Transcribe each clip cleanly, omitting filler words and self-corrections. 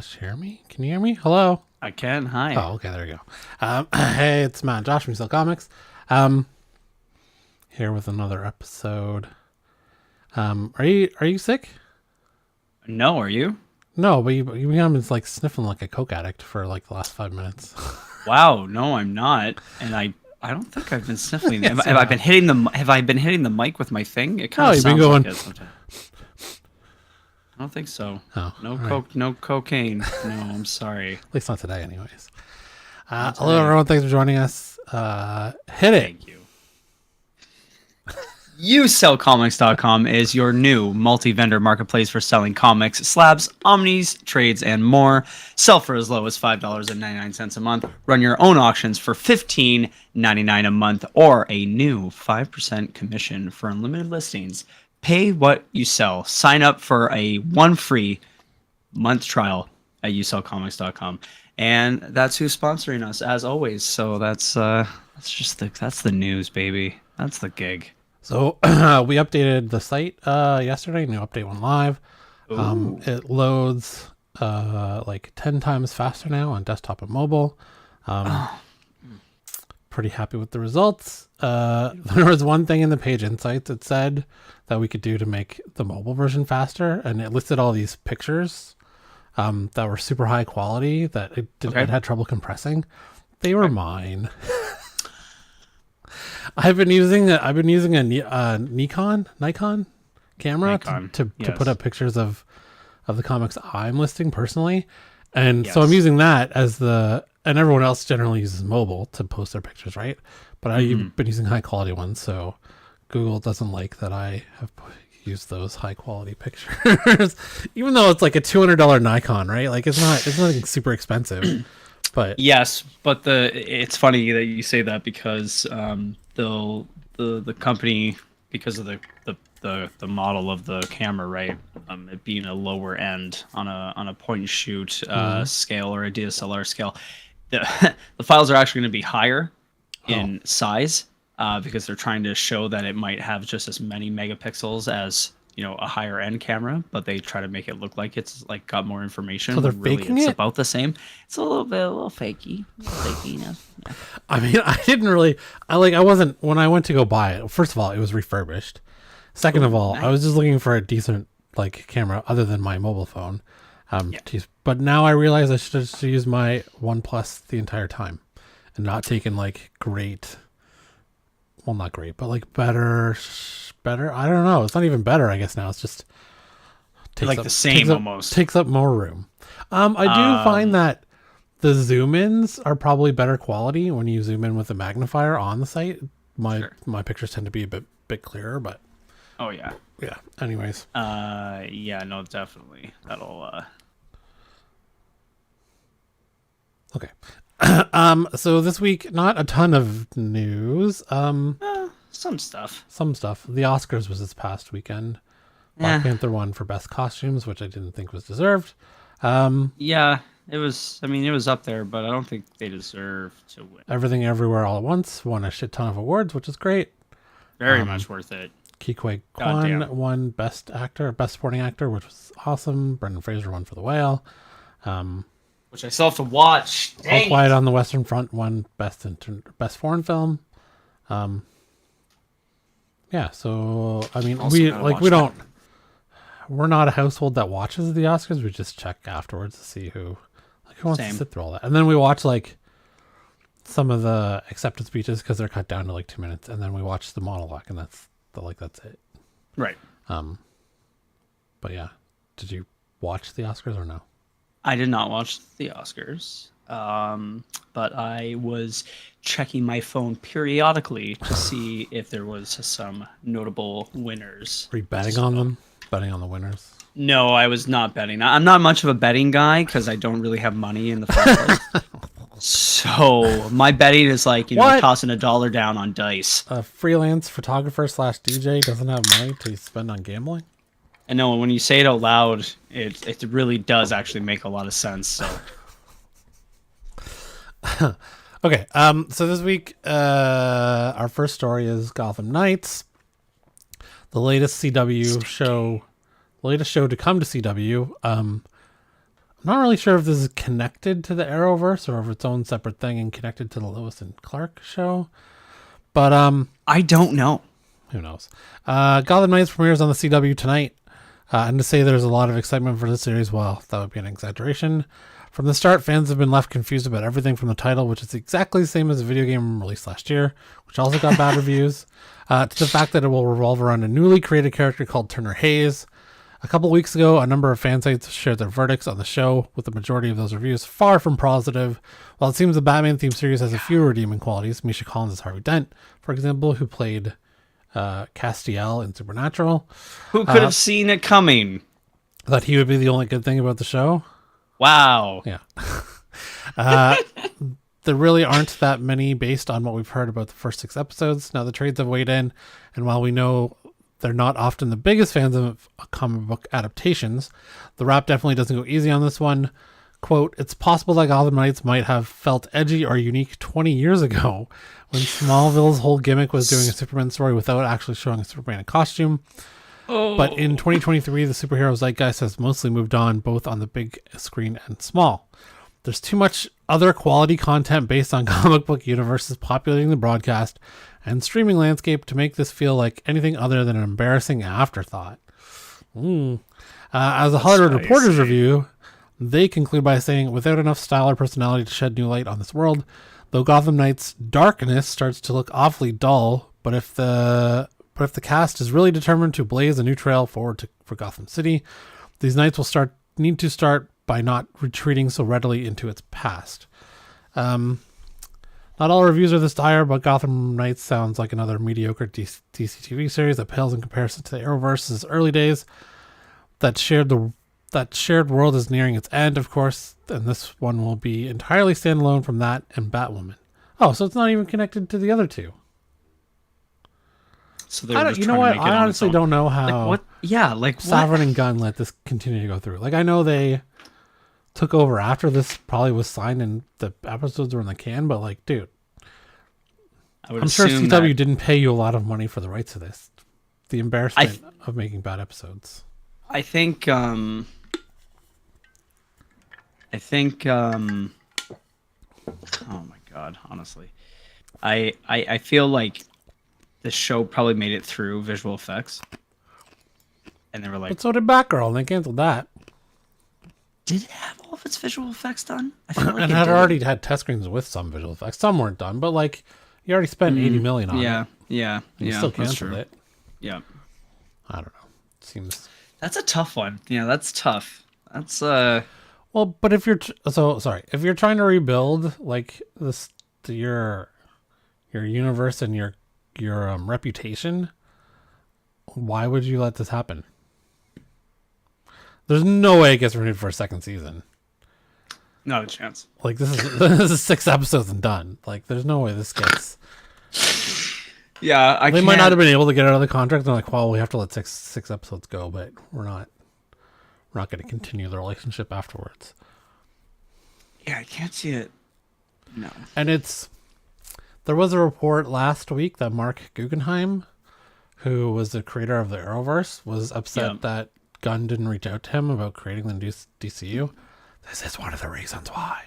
Josh hear me? Can you hear me? Hello? I can. Hi. Oh, okay, there we go. Hey, it's Matt and Josh from Sell Comics. Here with another episode. Are you sick? No, are you? No, but you been like sniffing like a coke addict for like the last 5 minutes. Wow. No, I'm not. And I don't think I've been sniffling. Yes, Have I been hitting the Have I been hitting the mic with my thing? It kind No, of you've been sounds going. like it sometimes. I don't think so. Oh, No all coke. right. No cocaine. No, I'm sorry. At least not today, anyways. Not Hello, today. everyone. Thanks for joining us. Hit it. Thank you. YouSellComics.com is your new multi-vendor marketplace for selling comics, slabs, omnis, trades, and more. Sell for as low as $5.99 a month. Run your own auctions for $15.99 a month, or a new 5% commission for unlimited listings. Pay what you sell. Sign up for a one free month trial at YouSellComics.com. And that's who's sponsoring us, as always. So that's the news, baby. That's the gig. So we updated the site yesterday. New update went live. It loads like 10 times faster now on desktop and mobile. Pretty happy with the results. There was one thing in the page insights that said that we could do to make the mobile version faster, and it listed all these pictures that were super high quality that it had trouble compressing. They were mine. I've been using a Nikon camera to put up pictures of the comics I'm listing personally, and so I'm using that and everyone else generally uses mobile to post their pictures, right? But I've been using high quality ones, so Google doesn't like that I have used those high quality pictures, even though it's like a $200 Nikon, right? Like it's not super expensive. But yes, but it's funny that you say that because the company, because of the model of the camera, right? It being a lower end on a point and shoot scale or a DSLR scale, the files are actually going to be higher in size because they're trying to show that it might have just as many megapixels as a higher end camera, but they try to make it look like it's like got more information. So they're really faking it's it? about the same. It's a little fakey. Yeah. I mean, I wasn't, when I went to go buy it, first of all, it was refurbished. Second of all, nice. I was just looking for a decent like camera other than my mobile phone. But now I realize I should just use my OnePlus the entire time and not taking like not great, but like better. I don't know. It's not even better, I guess now. It's just The same almost. Takes up more room. I do find that the zoom ins are probably better quality when you zoom in with a magnifier on the site. My pictures tend to be a bit clearer, but oh yeah. Anyways. Yeah, no, definitely. That'll Okay. So this week, not a ton of news. some stuff. The Oscars was this past weekend. Black Panther won for best costumes, which I didn't think was deserved. Yeah, it was. I mean, it was up there, but I don't think they deserve to win. Everything Everywhere All at Once won a shit ton of awards, which is great. Very much worth it. Ke Kwan won best supporting actor, which was awesome. Brendan Fraser won for The Whale. Which I still have to watch. All Quiet on the Western Front won best foreign film. Yeah, so I mean, we're not a household that watches the Oscars. We just check afterwards to see who wants to sit through all that, and then we watch like some of the acceptance speeches because they're cut down to like 2 minutes, and then we watch the monologue, and that's it. Right. But yeah, did you watch the Oscars or no? I did not watch the Oscars, but I was checking my phone periodically to see if there was some notable winners. Were you betting on them? Betting on the winners? No, I was not betting. I'm not much of a betting guy because I don't really have money in the first place. So my betting is like, tossing $1 down on dice. A freelance photographer / DJ doesn't have money to spend on gambling? I know when you say it out loud, it really does actually make a lot of sense. So. Okay, so this week, our first story is Gotham Knights, the latest CW show, the latest show to come to CW. I'm not really sure if this is connected to the Arrowverse or if it's own separate thing and connected to the Lois and Clark show. But I don't know. Who knows? Gotham Knights premieres on the CW tonight. And to say there's a lot of excitement for this series, well, that would be an exaggeration. From the start, fans have been left confused about everything from the title, which is exactly the same as the video game released last year, which also got bad reviews, to the fact that it will revolve around a newly created character called Turner Hayes. A couple weeks ago, a number of fan sites shared their verdicts on the show, with the majority of those reviews far from positive. While it seems the Batman theme series has a few redeeming qualities, Misha Collins as Harvey Dent, for example, who played Castiel in Supernatural. Who could have seen it coming? That he would be the only good thing about the show. Wow. Yeah. There really aren't that many based on what we've heard about the first 6 episodes. Now, the trades have weighed in, and while we know they're not often the biggest fans of comic book adaptations, the rap definitely doesn't go easy on this one. Quote, it's possible that Gotham Knights might have felt edgy or unique 20 years ago when Smallville's whole gimmick was doing a Superman story without actually showing a Superman in costume. Oh. But in 2023, the superhero zeitgeist has mostly moved on, both on the big screen and small. There's too much other quality content based on comic book universes populating the broadcast and streaming landscape to make this feel like anything other than an embarrassing afterthought. As a Hollywood Reporter's review, they conclude by saying, without enough style or personality to shed new light on this world, though Gotham Knights' darkness starts to look awfully dull, but if the cast is really determined to blaze a new trail forward for Gotham City, these Knights will need to start by not retreating so readily into its past. Not all reviews are this dire, but Gotham Knights sounds like another mediocre DC TV series that pales in comparison to the Arrowverse's early days. That shared world is nearing its end, of course, and this one will be entirely standalone from that and Batwoman. Oh, so it's not even connected to the other two. So they're just you know what? I honestly don't know how. Like what? Yeah, like Sovereign what? and Gunn let this continue to go through. Like I know they took over after this probably was signed and the episodes were in the can, but like, dude, I'm sure CW didn't pay you a lot of money for the rights to this. The embarrassment of making bad episodes. I think oh my god, honestly. I feel like the show probably made it through visual effects. And they were like, but so did Batgirl, and they canceled that. Did it have all of its visual effects done? I feel like it had already had test screens with some visual effects. Some weren't done, but like you already spent $80 million on it. Yeah. You still canceled it. Yeah. I don't know. Seems that's a tough one. Yeah, that's tough. That's well, but if you're if you're trying to rebuild like your universe and your reputation, why would you let this happen? There's no way it gets renewed for a second season. Not a chance. Like this is 6 episodes and done. Like there's no way this gets. Yeah, they might not have been able to get out of the contract. They're like, well, we have to let six episodes go, but we're not going to continue the relationship afterwards. Yeah, I can't see it. No. And there was a report last week that Mark Guggenheim, who was the creator of the Arrowverse, was upset that Gunn didn't reach out to him about creating the new DCU. This is one of the reasons why.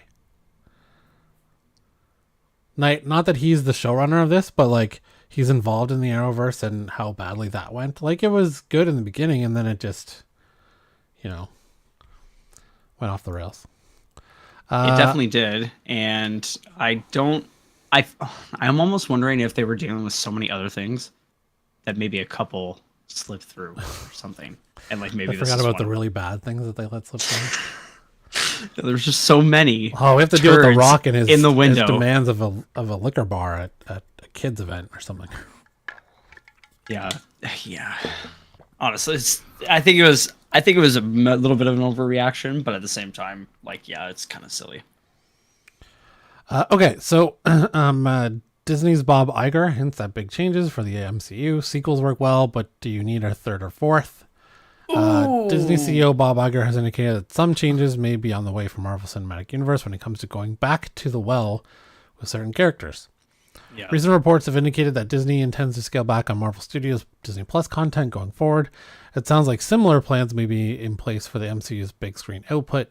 Not that he's the showrunner of this, but like he's involved in the Arrowverse and how badly that went. Like it was good in the beginning, and then it just, went off the rails. It definitely did, and I'm almost wondering if they were dealing with so many other things that maybe a couple slipped through or something, and like maybe I forgot about the really bad things that they let slip through. There's just so many. Oh, we have to deal with The Rock and his demands of a liquor bar at a kids event or something. Yeah. Honestly, I think it was a little bit of an overreaction, but at the same time, like, yeah, it's kind of silly. Okay, so Disney's Bob Iger hints at big changes for the MCU. Sequels work well, but do you need a third or fourth? Disney CEO Bob Iger has indicated that some changes may be on the way for Marvel Cinematic Universe when it comes to going back to the well with certain characters. Yeah. Recent reports have indicated that Disney intends to scale back on Marvel Studios' Disney Plus content going forward. It sounds like similar plans may be in place for the MCU's big screen output.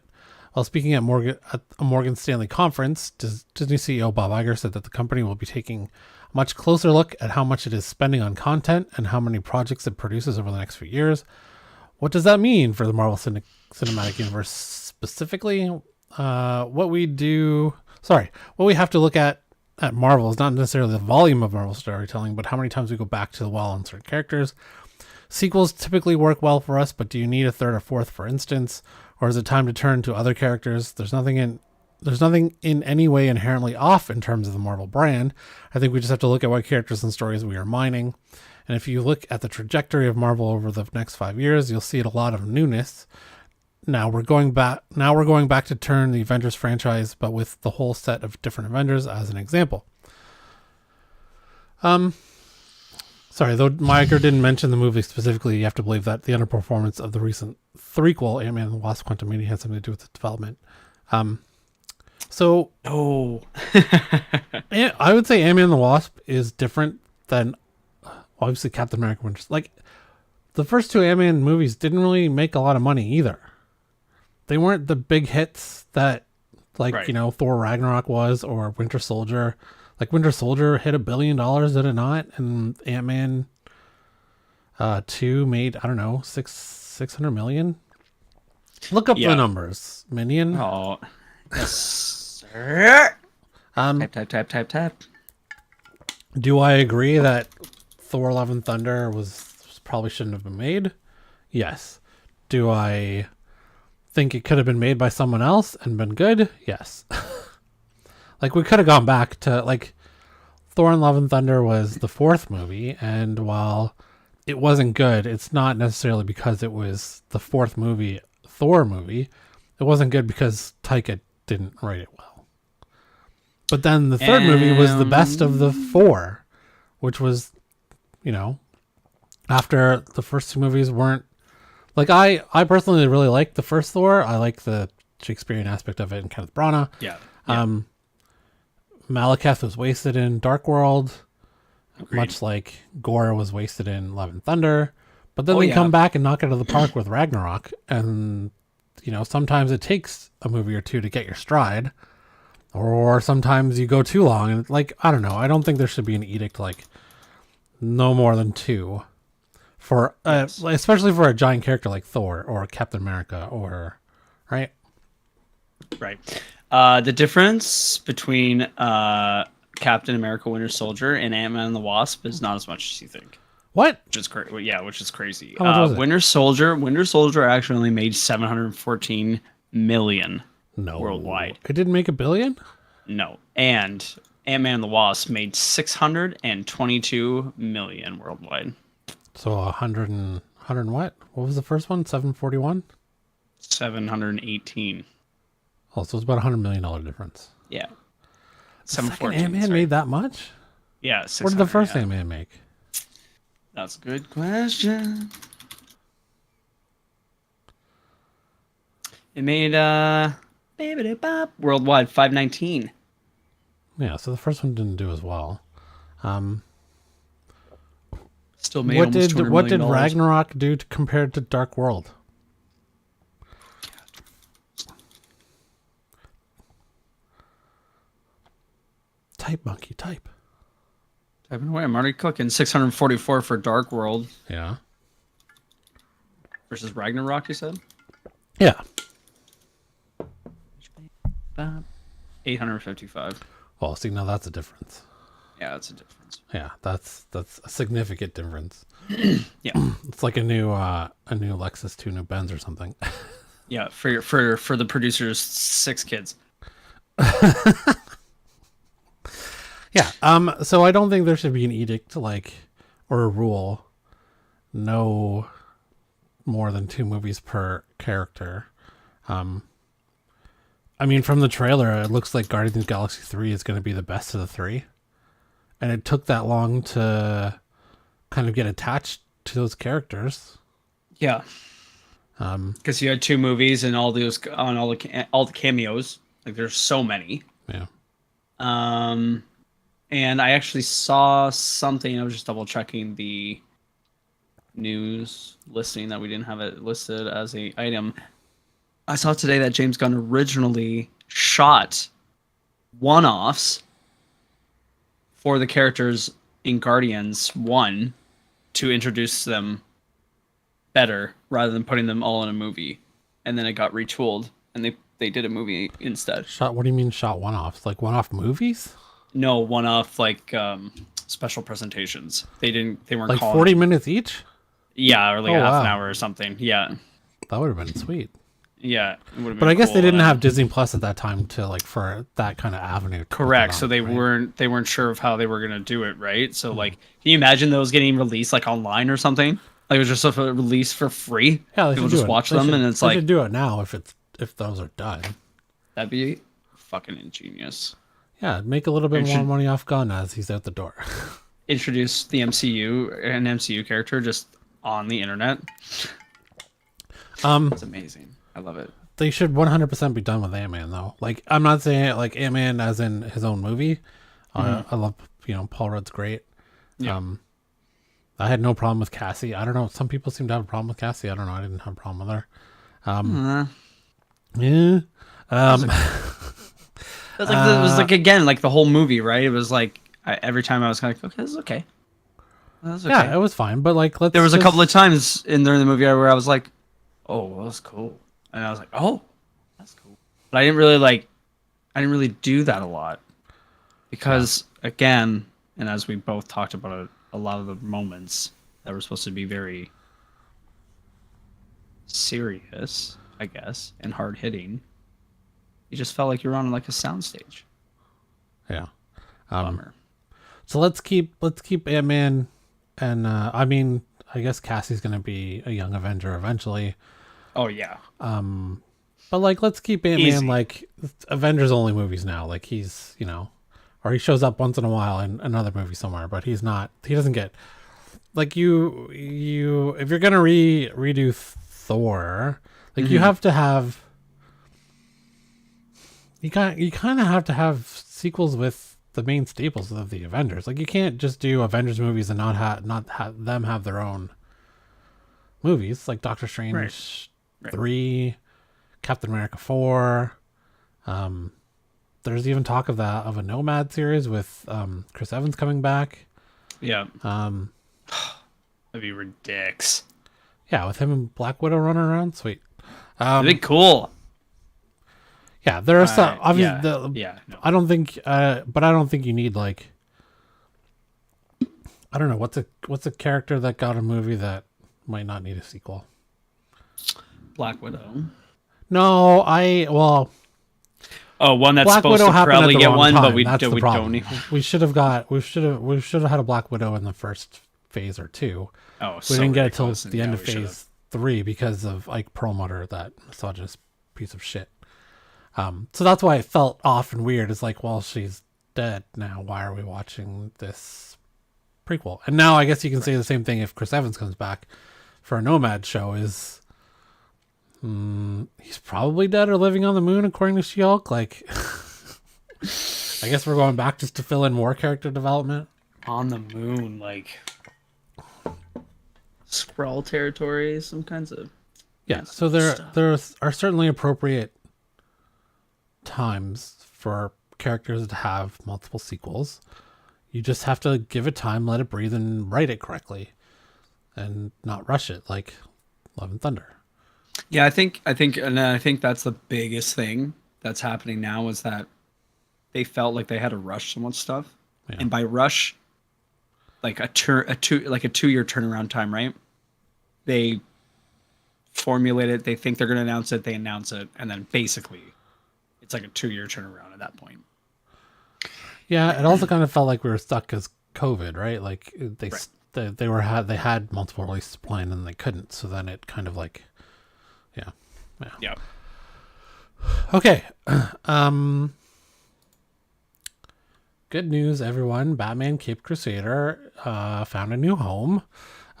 While speaking at a Morgan Stanley conference, Disney CEO Bob Iger said that the company will be taking a much closer look at how much it is spending on content and how many projects it produces over the next few years. What does that mean for the Marvel Cinematic Universe specifically? What we have to look at Marvel is not necessarily the volume of Marvel storytelling, but how many times we go back to the well on certain characters. Sequels typically work well for us, but do you need a third or fourth, for instance? Or is it time to turn to other characters? There's nothing in any way inherently off in terms of the Marvel brand. I think we just have to look at what characters and stories we are mining. And if you look at the trajectory of Marvel over the next 5 years, you'll see a lot of newness. Now we're going back to turn the Avengers franchise, but with the whole set of different Avengers as an example. Sorry, though Meiger didn't mention the movie specifically, you have to believe that the underperformance of the recent threequel, Ant-Man and the Wasp: Quantumania, had something to do with the development. I would say Ant-Man and the Wasp is different than, obviously, Captain America Winter. Like, the first two Ant-Man movies didn't really make a lot of money either. They weren't the big hits that, Thor Ragnarok was, or Winter Soldier. Like, Winter Soldier hit $1 billion, did it not? And Ant-Man 2 made, I don't know, 600 million? Look up the numbers, Minion. Oh, yes, sir. Tap. Do I agree that Thor: Love and Thunder probably shouldn't have been made? Yes. Do I think it could have been made by someone else and been good? Yes. Like, we could have gone back to, Thor and Love and Thunder was the fourth movie, and while it wasn't good, it's not necessarily because it was the fourth Thor movie. It wasn't good because Taika didn't write it well. But then the third movie was the best of the four, which was, after the first two movies weren't... I personally really like the first Thor. I like the Shakespearean aspect of it and Kenneth Branagh. Yeah. Malekith was wasted in Dark World, Agreed. Much like Gore was wasted in Love and Thunder. But then they come back and knock it out of the park with Ragnarok. And, sometimes it takes a movie or two to get your stride. Or sometimes you go too long. And, I don't know. I don't think there should be an edict, no more than two. For especially for a giant character like Thor or Captain America right? Right. The difference between Captain America Winter Soldier and Ant-Man and the Wasp is not as much as you think. What? Which is which is crazy. How much was it? Winter Soldier actually only made $714 million worldwide. It didn't make $1 billion? No. And Ant-Man and the Wasp made $622 million worldwide. So 100 what? What was the first one? 741? 718. Oh, so it's about $100 million difference. Yeah. The second Ant-Man made that much? Yeah. What did the first Ant-Man make? That's a good question. It made worldwide 519. Yeah, so the first one didn't do as well. Still made almost $200 million. What did Ragnarok do compared to Dark World? Type, monkey, type. Typing away. I'm already cooking. 644 for Dark World. Yeah. Versus Ragnarok, you said? Yeah. 855. Well, see, now that's a difference. Yeah, that's a difference. Yeah, that's a significant difference. Yeah. It's like a new Lexus, two new Benz or something. Yeah, for the producers' 6 kids. Yeah. So I don't think there should be an edict or a rule, no more than 2 movies per character. I mean, from the trailer, it looks like Guardians of the Galaxy 3 is going to be the best of the 3. And it took that long to kind of get attached to those characters. Yeah. Because you had 2 movies and all the cameos. There's so many. Yeah. And I actually saw something. I was just double checking the news listing that we didn't have it listed as a item. I saw today that James Gunn originally shot one-offs for the characters in Guardians 1 to introduce them better rather than putting them all in a movie. And then it got retooled and they did a movie instead. What do you mean shot one-offs? Like one-off movies? No, one-off like special presentations. They weren't like 40 minutes each? Yeah, or like half an hour or something. Yeah. That would have been sweet. Yeah, but I guess they didn't have Disney Plus at that time to like for that kind of avenue. Correct. So they weren't sure of how they were gonna do it, right? So like, can you imagine those getting released like online or something? Like it was just a release for free. Yeah, people just watch them, and it's they like should do it now if those are done. That'd be fucking ingenious. Yeah, make a little bit more money off Gunn as he's out the door. Introduce the an MCU character just on the internet. It's amazing. I love it. They should 100% be done with Ant-Man though. Like I'm not saying it like Ant-Man as in his own movie. I love Paul Rudd's great. Yeah. I had no problem with Cassie. I don't know. Some people seem to have a problem with Cassie. I don't know. I didn't have a problem with her. Yeah. It was like again like the whole movie, right? It was like every time I was kind of like, okay, this is okay. Yeah, it was fine. But like, there was a couple of times during the movie where I was like, oh, that was cool. And I was like, oh, that's cool. But I didn't really do that a lot. Because, again, and as we both talked about it, a lot of the moments that were supposed to be very serious, I guess, and hard-hitting, you just felt like you were on like a soundstage. Yeah. Bummer. So let's keep Ant-Man, and I mean, I guess Cassie's going to be a young Avenger eventually. Oh yeah. But like, let's keep Ant-Man like Avengers only movies now. Like he's, or he shows up once in a while in another movie somewhere, but he doesn't get like you if you're gonna redo Thor, like you have to have you kind of have to have sequels with the main staples of the Avengers. Like you can't just do Avengers movies and not have them have their own movies, like Doctor Strange 3, Captain America 4. There's even talk of a Nomad series with Chris Evans coming back. Yeah. That'd be ridiculous. Yeah, with him and Black Widow running around, sweet. That'd be cool. Yeah, there are some obviously. No. I don't think, but I don't think you need like. I don't know what's a character that got a movie that might not need a sequel. Black Widow. No, one that's Black supposed Widow to probably get one, time. but we don't even. We should have had a Black Widow in the first phase or two. Oh, we didn't get it till the end of phase 3 because of Ike Perlmutter, that misogynist piece of shit. So that's why it felt off and weird. It's like, well, she's dead now. Why are we watching this prequel? And now I guess you can say the same thing if Chris Evans comes back for a Nomad show. Is he's probably dead or living on the moon according to She-Hulk? Like, I guess we're going back just to fill in more character development on the moon, like Skrull territory, some kinds of So there are certainly appropriate times for characters to have multiple sequels. You just have to give it time, let it breathe, and write it correctly, and not rush it like Love and Thunder. Yeah, I think that's the biggest thing that's happening now is that they felt like they had to rush so much stuff, and by rush, like a 2-year turnaround time, right? They formulate it. They think they're going to announce it. They announce it, and then basically, it's like a 2-year turnaround at that point. Yeah, it also kind of felt like we were stuck as COVID, right? Like they had multiple releases planned and they couldn't. So then it kind of like, yeah. Okay. Good news, everyone. Batman Caped Crusader found a new home.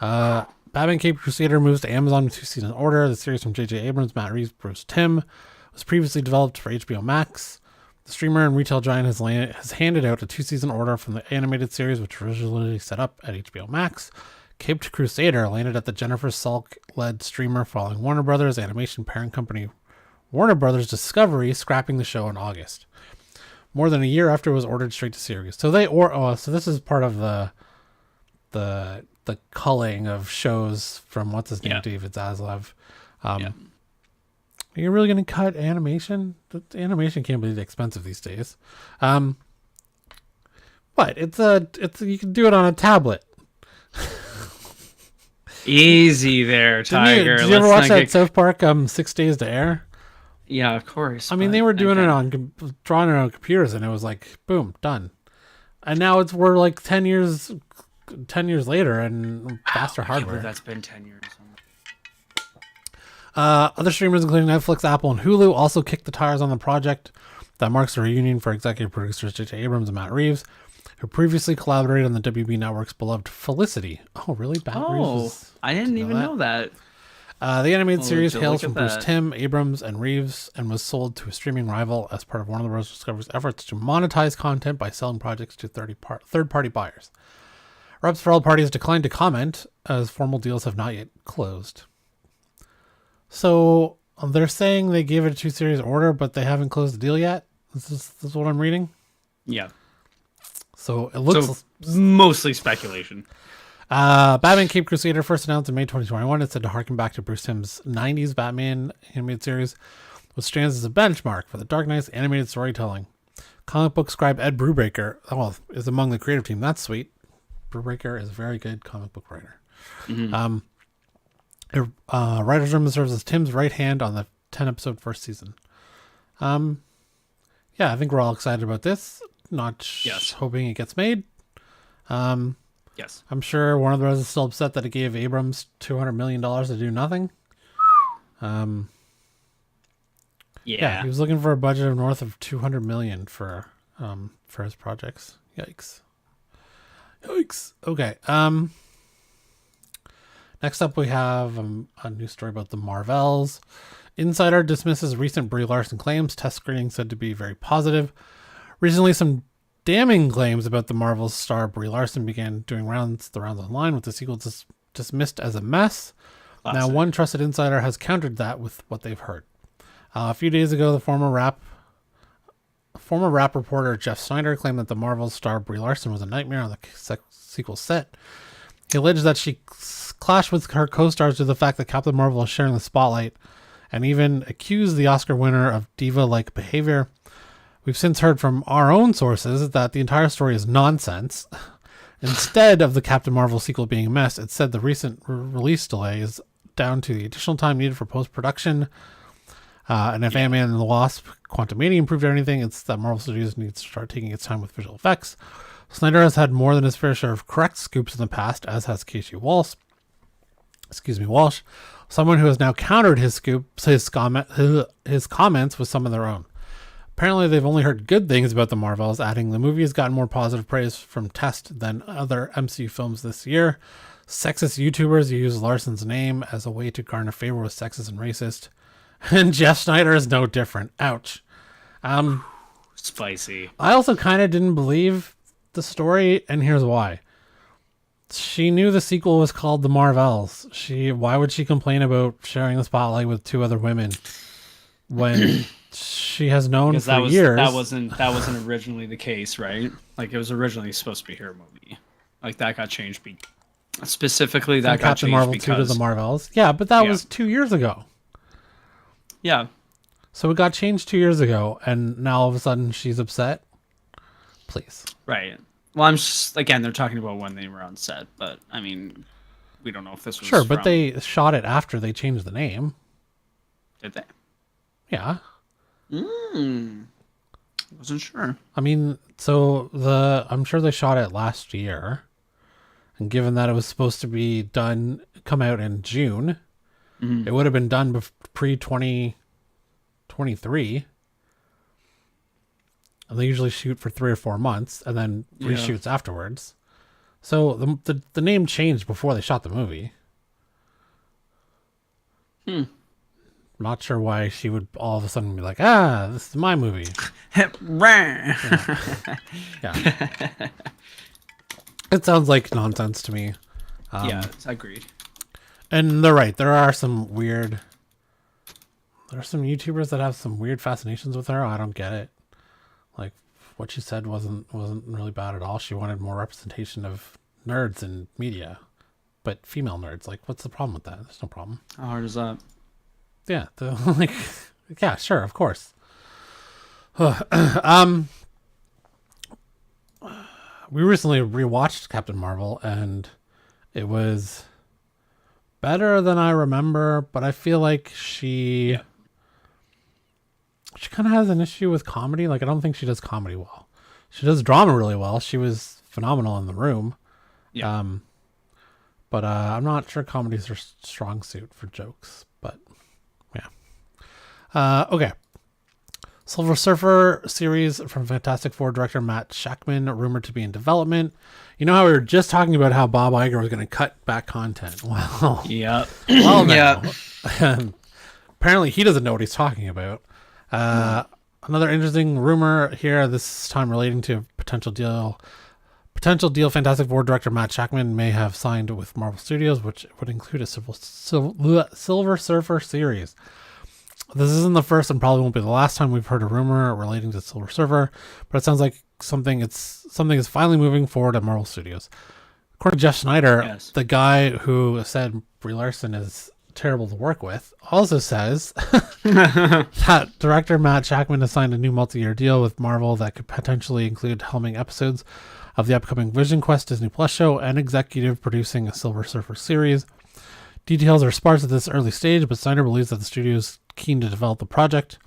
Batman Caped Crusader moves to Amazon with 2-season order. The series from J.J. Abrams, Matt Reeves, Bruce Timm was previously developed for HBO Max. The streamer and retail giant has handed out a 2-season order from the animated series, which originally set up at HBO Max. Caped Crusader landed at the Jennifer Salk-led streamer following Warner Brothers animation parent company Warner Brothers Discovery scrapping the show in August, more than a year after it was ordered straight to series. So so this is part of the culling of shows from what's his name, David Zaslav. You're really going to cut animation? The animation can't be expensive these days. But it's you can do it on a tablet. Easy there, Tiger. Did you ever watch that South Park 6 Days to Air? Yeah, of course. I mean, they were doing it on drawing it on computers, and it was like, boom, done. And now we're like 10 years later, and faster hardware. That's been 10 years. Other streamers, including Netflix, Apple, and Hulu, also kicked the tires on the project that marks a reunion for executive producers J.J. Abrams and Matt Reeves, who previously collaborated on the WB Network's beloved Felicity. Oh, really? Reeves I didn't even know that. The animated series hails from Bruce Timm, Abrams, and Reeves, and was sold to a streaming rival as part of Warner Bros. Discovery's efforts to monetize content by selling projects to third-party buyers. Reps for all parties declined to comment, as formal deals have not yet closed. So they're saying they gave it a 2-series order, but they haven't closed the deal yet? This is what I'm reading? Yeah. So it looks... mostly speculation. Batman Cape Crusader, first announced in May 2021. It said to harken back to Bruce Timm's 90s Batman animated series, which stands as a benchmark for the Dark Knight's animated storytelling. Comic book scribe Ed Brubaker is among the creative team. That's sweet. Brubaker is a very good comic book writer. Mm-hmm. Writer's room serves as Tim's right hand on the 10-episode first season. Yeah, I think we're all excited about this. Not hoping it gets made. Yes. I'm sure Warner Bros. Is still upset that it gave Abrams $200 million to do nothing. Yeah, he was looking for a budget of north of $200 million for his projects. Yikes. Okay. Next up, we have a news story about the Marvels. Insider dismisses recent Brie Larson claims. Test screening said to be very positive. Recently, some damning claims about the Marvels star Brie Larson began doing the rounds online, with the sequel dismissed as a mess. Classic. Now, one trusted insider has countered that with what they've heard. A few days ago, the former rap reporter Jeff Snyder claimed that the Marvels star Brie Larson was a nightmare on the sequel set. He alleged that she clashed with her co-stars due to the fact that Captain Marvel is sharing the spotlight, and even accused the Oscar winner of diva-like behavior. We've since heard from our own sources that the entire story is nonsense. Instead of the Captain Marvel sequel being a mess, it said the recent release delay is down to the additional time needed for post-production. And if Ant-Man and the Wasp Quantumania proved anything, it's that Marvel Studios needs to start taking its time with visual effects. Snyder has had more than his fair share of correct scoops in the past, as has Casey Walsh. Someone who has now countered his comments with some of their own. Apparently, they've only heard good things about the Marvels, adding the movie has gotten more positive praise from Test than other MCU films this year. Sexist YouTubers use Larson's name as a way to garner favor with sexist and racist. And Jeff Snyder is no different. Ouch. Spicy. I also kind of didn't believe the story, and here's why. She knew the sequel was called The Marvels. Why would she complain about sharing the spotlight with two other women when she has known for years? That wasn't originally the case, right? Like, it was originally supposed to be her movie. Like, that got changed. Specifically, that got Captain changed Marvel because 2 to The Marvels. Yeah, but that was 2 years ago. Yeah. So it got changed 2 years ago, and now all of a sudden she's upset? Please. Right. Well, again, they're talking about when they were on set, but I mean, we don't know if this was sure, but they shot it after they changed the name. Did they? Yeah. Wasn't sure. I mean, I'm sure they shot it last year, and given that it was supposed to be come out in June, it would have been done pre-2023. And they usually shoot for 3 or 4 months and then reshoots afterwards. So the name changed before they shot the movie. I'm not sure why she would all of a sudden be like, this is my movie. Yeah. It sounds like nonsense to me. Yeah, agreed. And they're right. There are some weird there are some YouTubers that have some weird fascinations with her. I don't get it. Like, what she said wasn't really bad at all. She wanted more representation of nerds in media, but female nerds. Like, what's the problem with that? There's no problem. How hard is that? Yeah, yeah, sure, of course. We recently rewatched Captain Marvel, and it was better than I remember, but I feel like she kind of has an issue with comedy. Like, I don't think she does comedy well. She does drama really well. She was phenomenal in The Room. Yeah. But I'm not sure comedy's her strong suit for jokes. But yeah. Okay. Silver Surfer series from Fantastic Four director Matt Shakman, rumored to be in development. You know how we were just talking about how Bob Iger was going to cut back content? Well, yeah. Well, now, apparently he doesn't know what he's talking about. Another interesting rumor here, this time relating to a potential deal Fantastic Four director Matt Shakman may have signed with Marvel Studios, which would include a Silver Surfer series. This isn't the first and probably won't be the last time we've heard a rumor relating to Silver Surfer, but it sounds like something is finally moving forward at Marvel Studios. According to Jeff Snyder, the guy who said Brie Larson is terrible to work with, also says that director Matt Shakman has signed a new multi-year deal with Marvel that could potentially include helming episodes of the upcoming Vision Quest Disney Plus show and executive producing a Silver Surfer series. Details are sparse at this early stage, but Snyder believes that the studio is keen to develop the project.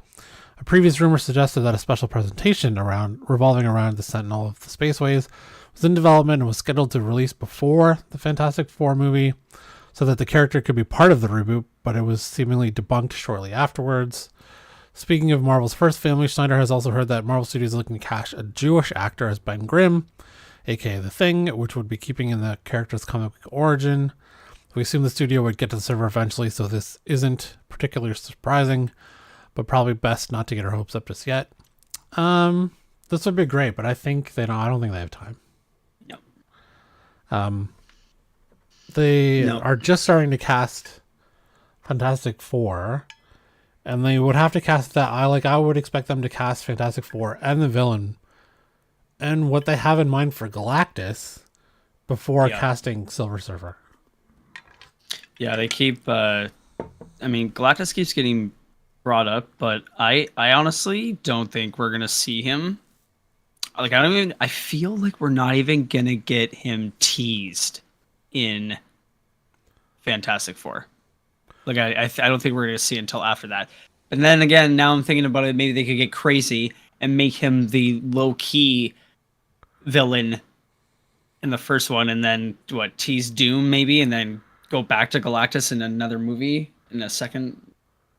A previous rumor suggested that a special presentation revolving around the Sentinel of the Spaceways was in development and was scheduled to release before the Fantastic Four movie, so that the character could be part of the reboot, but it was seemingly debunked shortly afterwards. Speaking of Marvel's first family, Snyder has also heard that Marvel Studios is looking to cast a Jewish actor as Ben Grimm, aka The Thing, which would be keeping in the character's comic book origin. We assume the studio would get to the server eventually, so this isn't particularly surprising, but probably best not to get our hopes up just yet. This would be great, but I don't think they have time. No. They are just starting to cast Fantastic Four, and they would have to cast that. I would expect them to cast Fantastic Four and the villain, and what they have in mind for Galactus before casting Silver Surfer. Yeah, they keep. Galactus keeps getting brought up, but I honestly don't think we're gonna see him. Like, I feel like we're not even gonna get him teased in Fantastic Four. Like, I don't think we're gonna see it until after that. And then again, now I'm thinking about it. Maybe they could get crazy and make him the low key villain in the first one, and then tease Doom maybe, and then go back to Galactus in another movie, in a second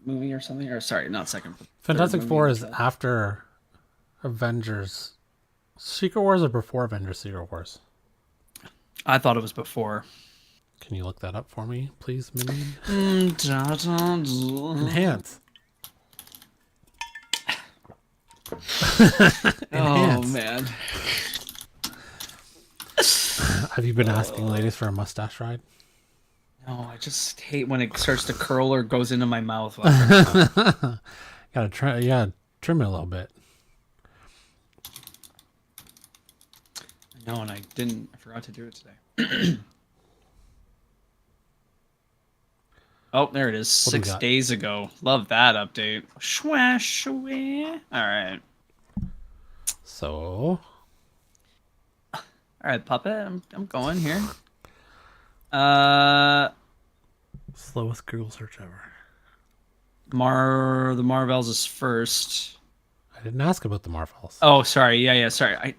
movie or something. Or sorry, not second. Fantastic Four is after Avengers Secret Wars or before Avengers Secret Wars? I thought it was before. Can you look that up for me, please, Minion? Enhance. Oh, man. Have you been asking ladies for a mustache ride? No, I just hate when it starts to curl or goes into my mouth. Gotta trim it a little bit. No, and I forgot to do it today. Oh, there it is. 6 days ago. Love that update. Shwa, shwa. All right. So. All right, puppet. I'm going here. Slowest Google search ever. The Marvels is first. I didn't ask about the Marvels. Oh, sorry. Yeah. Sorry.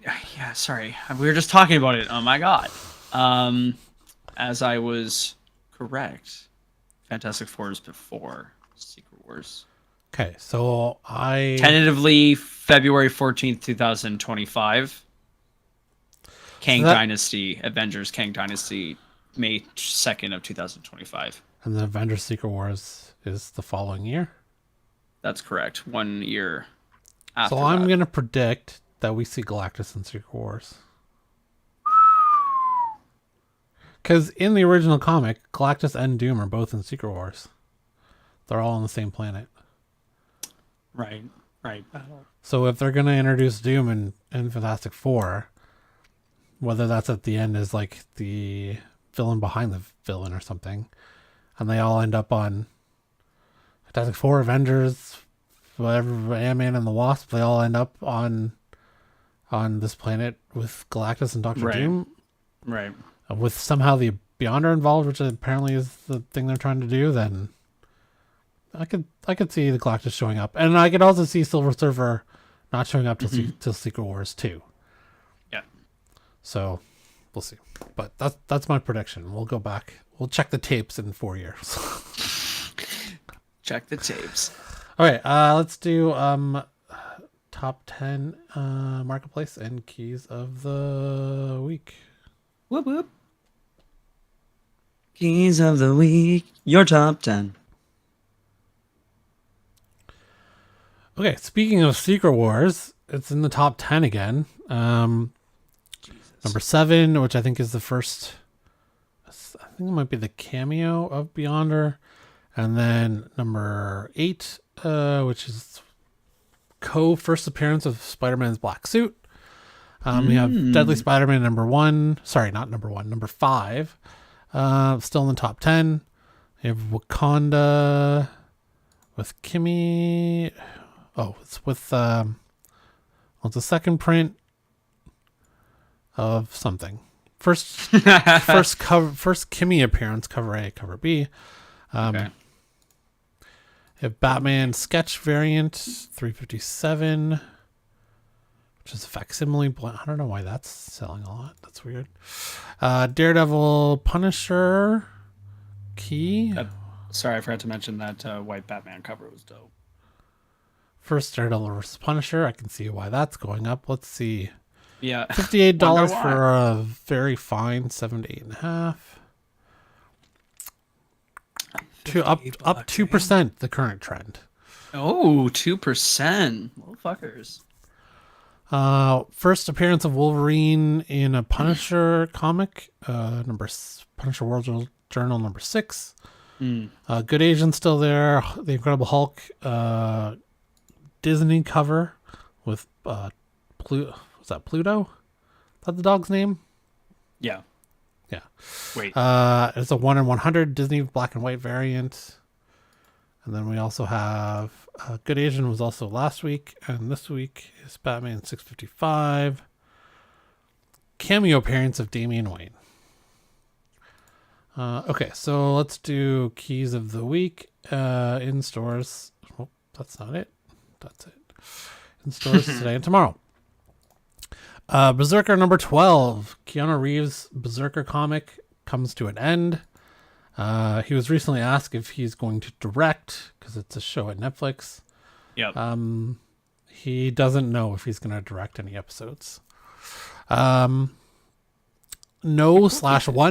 Sorry. We were just talking about it. Oh my god. As I was correct, Fantastic Four is before Secret Wars. Okay, so tentatively February 14th, 2025. Kang Dynasty, Avengers Kang Dynasty, May 2nd of 2025. And the Avengers Secret Wars is the following year? That's correct. 1 year after So I'm going to predict that we see Galactus in Secret Wars. Because in the original comic, Galactus and Doom are both in Secret Wars. They're all on the same planet. Right. So if they're going to introduce Doom in Fantastic Four, whether that's at the end as like the villain behind the villain or something, and they all end up on Fantastic Four, Avengers, whatever, Ant-Man and the Wasp, they all end up on this planet with Galactus and Doctor Doom. Right. With somehow the Beyonder involved, which apparently is the thing they're trying to do, then I could see the Galactus showing up. And I could also see Silver Surfer not showing up till Secret Wars 2. Yeah. So we'll see. But that's my prediction. We'll go back. We'll check the tapes in 4 years. Check the tapes. All right, let's do top 10 marketplace and keys of the week. Whoop whoop. Keys of the week. Your top 10. Okay, speaking of Secret Wars, it's in the top 10 again. Number 7, which I think is the first. I think it might be the cameo of Beyonder. And then number 8, which is first appearance of Spider-Man's black suit. We have Deadly Spider-Man number 1. Sorry, not number 1. Number 5. Still in the top 10. We have Wakanda with Kimmy. Oh, it's with it's a second print of something. First Kimmy appearance, cover A, cover B. Okay. We have Batman sketch variant 357, which is a facsimile. I don't know why that's selling a lot. That's weird. Daredevil Punisher key. Sorry, I forgot to mention that white Batman cover was dope. First Daredevil versus Punisher. I can see why that's going up. Let's see. Yeah. $58 for a very fine 7 to 8.5. Up 2%, the current trend. Oh, 2%. Little fuckers. First appearance of Wolverine in a Punisher comic. Punisher World Journal number 6. Good Asian still there. The Incredible Hulk Disney cover with Pluto. Was that Pluto? Is that the dog's name? Yeah. Yeah. Wait. It's a 1 in 100 Disney black and white variant. And then we also have Good Asian was also last week. And this week is Batman 655. Cameo appearance of Damian Wayne. Okay, so let's do keys of the week in stores. Oh, that's not it. That's it. In stores today and tomorrow. Berserker number 12. Keanu Reeves' Berserker comic comes to an end. He was recently asked if he's going to direct, because it's a show at Netflix. Yep. He doesn't know if he's going to direct any episodes. No/1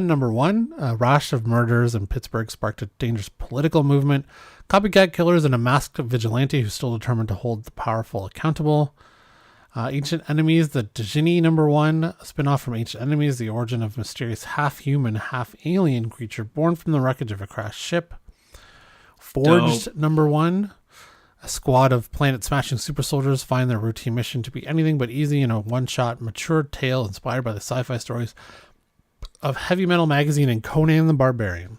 number 1. A rash of murders in Pittsburgh sparked a dangerous political movement. Copycat killers and a masked vigilante who's still determined to hold the powerful accountable. Ancient Enemies, the Djinni number 1, a spin-off from Ancient Enemies, the origin of mysterious half-human, half-alien creature born from the wreckage of a crashed ship. Forged number 1, a squad of planet-smashing super soldiers find their routine mission to be anything but easy in a one-shot, mature tale inspired by the sci-fi stories of Heavy Metal Magazine and Conan the Barbarian.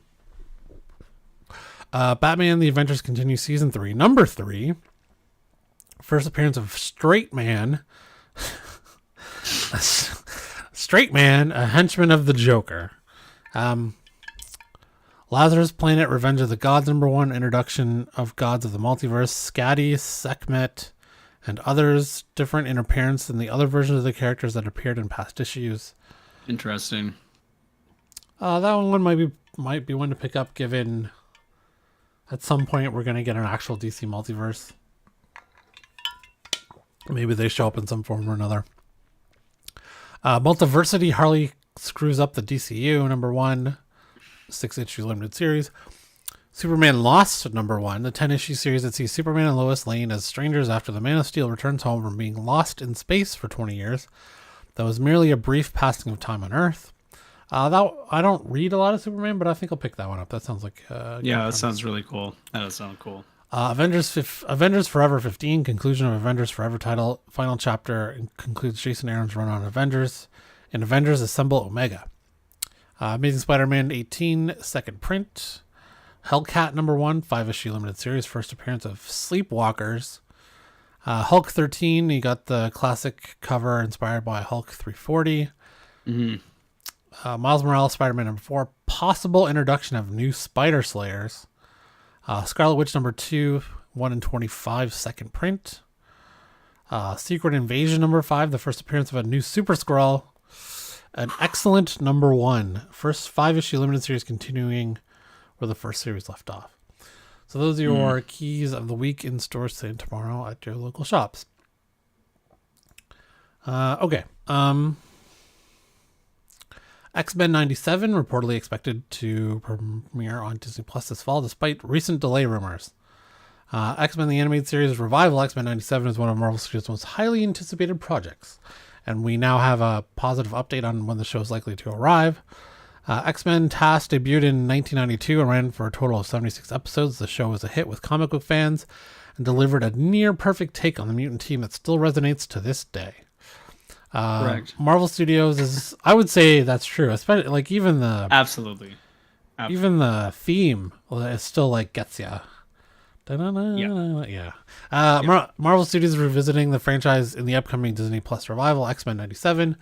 Batman: The Adventures Continue Season 3, number 3. First appearance of Straight Man. Straight Man, a henchman of the Joker. Lazarus Planet, Revenge of the Gods, number 1. Introduction of Gods of the Multiverse. Skadi, Sekhmet, and others. Different in appearance than the other versions of the characters that appeared in past issues. Interesting. That one might be one to pick up, given at some point we're going to get an actual DC multiverse. Maybe they show up in some form or another. Multiversity, Harley screws up the DCU, number 1. 6-issue limited series. Superman Lost, number 1. The 10-issue series that sees Superman and Lois Lane as strangers after the Man of Steel returns home from being lost in space for 20 years. That was merely a brief passing of time on Earth. I don't read a lot of Superman, but I think I'll pick that one up. That sounds like that sounds really cool. That does sound cool. Avengers Forever 15, conclusion of Avengers Forever title, final chapter concludes Jason Aaron's run on Avengers. And Avengers Assemble Omega. Amazing Spider-Man 18, second print. Hellcat #1, 5-issue limited series, first appearance of Sleepwalkers. Hulk 13, you got the classic cover inspired by Hulk 340. Miles Morales Spider-Man #4, possible introduction of new Spider Slayers. Scarlet Witch #2, 1 in 25, second print. Secret Invasion #5, the first appearance of a new Super Skrull. An excellent #1, first 5-issue limited series continuing where the first series left off. So those are your keys of the week in stores today and tomorrow at your local shops. Okay. X-Men 97 reportedly expected to premiere on Disney Plus this fall despite recent delay rumors. X-Men the Animated Series revival X-Men 97 is one of Marvel Studios' most highly anticipated projects. And we now have a positive update on when the show is likely to arrive. X-Men TAS debuted in 1992 and ran for a total of 76 episodes. The show was a hit with comic book fans and delivered a near-perfect take on the mutant team that still resonates to this day. Correct. Marvel Studios is, I would say that's true. Especially, like, even the... Absolutely. Even the theme, it still, like, gets ya. Yeah. Marvel Studios is revisiting the franchise in the upcoming Disney Plus revival, X-Men 97,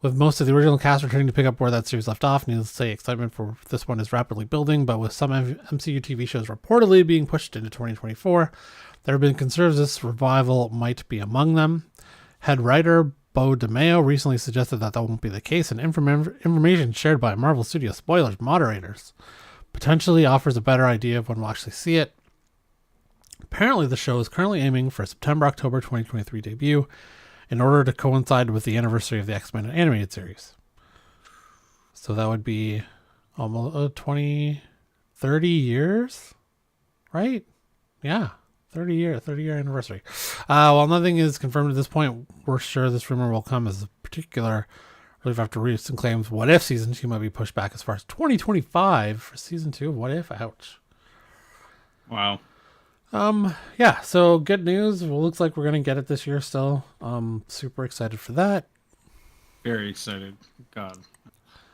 with most of the original cast returning to pick up where that series left off. Needless to say, excitement for this one is rapidly building, but with some MCU TV shows reportedly being pushed into 2024, there have been concerns this revival might be among them. Head writer Bo DeMeo recently suggested that won't be the case, and information shared by Marvel Studios spoilers moderators potentially offers a better idea of when we'll actually see it. Apparently, the show is currently aiming for a September-October 2023 debut in order to coincide with the anniversary of the X-Men animated series. So that would be almost 30 years, right? Yeah, 30 year anniversary. While nothing is confirmed at this point, we're sure this rumor will come as a particular relief after recent claims What If Season 2 might be pushed back as far as 2025 for Season 2 of What If. Ouch. Wow. Yeah, so good news. Well, looks like we're going to get it this year still. Super excited for that. Very excited. God.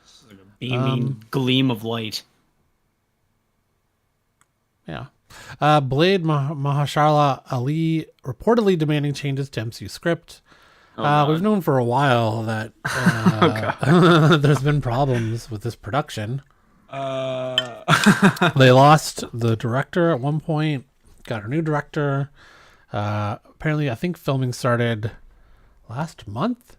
It's like a beaming gleam of light. Yeah. Blade Mahershala Ali reportedly demanding changes to MCU script. We've known for a while that there's been problems with this production. They lost the director at one point. Got a new director. Apparently, I think filming started last month.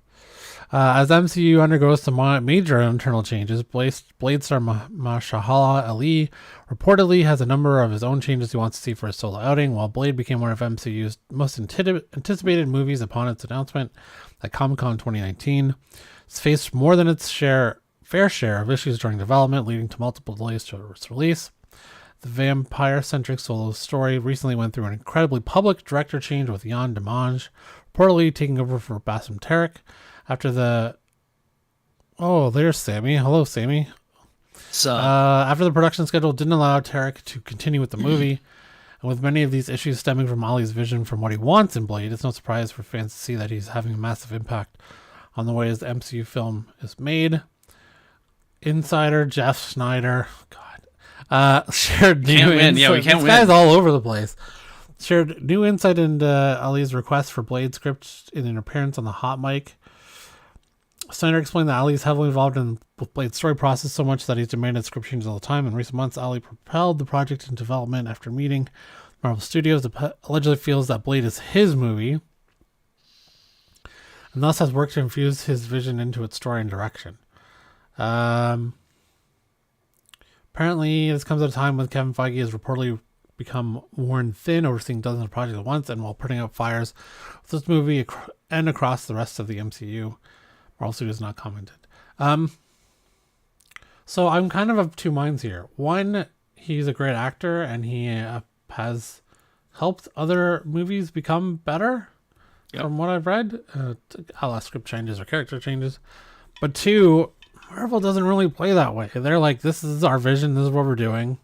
As MCU undergoes some major internal changes, Blade star Mahershala Ali reportedly has a number of his own changes he wants to see for his solo outing. While Blade became one of MCU's most anticipated movies upon its announcement at Comic-Con 2019, it's faced more than its fair share of issues during development, leading to multiple delays to its release. The vampire-centric solo story recently went through an incredibly public director change with Jan Demange reportedly taking over for Bassam Tarek after the... Oh, there's Sammy. Hello, Sammy. After the production schedule didn't allow Tarek to continue with the movie, and with many of these issues stemming from Ali's vision from what he wants in Blade, it's no surprise for fans to see that he's having a massive impact on the way the MCU film is made. Insider Jeff Snyder... shared new insight. Yeah, we can't win. This guy's all over the place. Shared new insight into Ali's request for Blade script in an appearance on the Hot Mic. Snyder explained that Ali is heavily involved in Blade's story process so much that he's demanded script changes all the time. In recent months, Ali propelled the project into development after meeting Marvel Studios. Allegedly feels that Blade is his movie, and thus has worked to infuse his vision into its story and direction. Apparently, this comes at a time when Kevin Feige has reportedly become worn thin, overseeing dozens of projects at once, and while putting out fires with this movie and across the rest of the MCU. Marvel Studios not commented. So I'm kind of two minds here. One, he's a great actor, and he has helped other movies become better, from what I've read. A lot of script changes or character changes. But two... Marvel doesn't really play that way. They're like, this is our vision. This is what we're doing.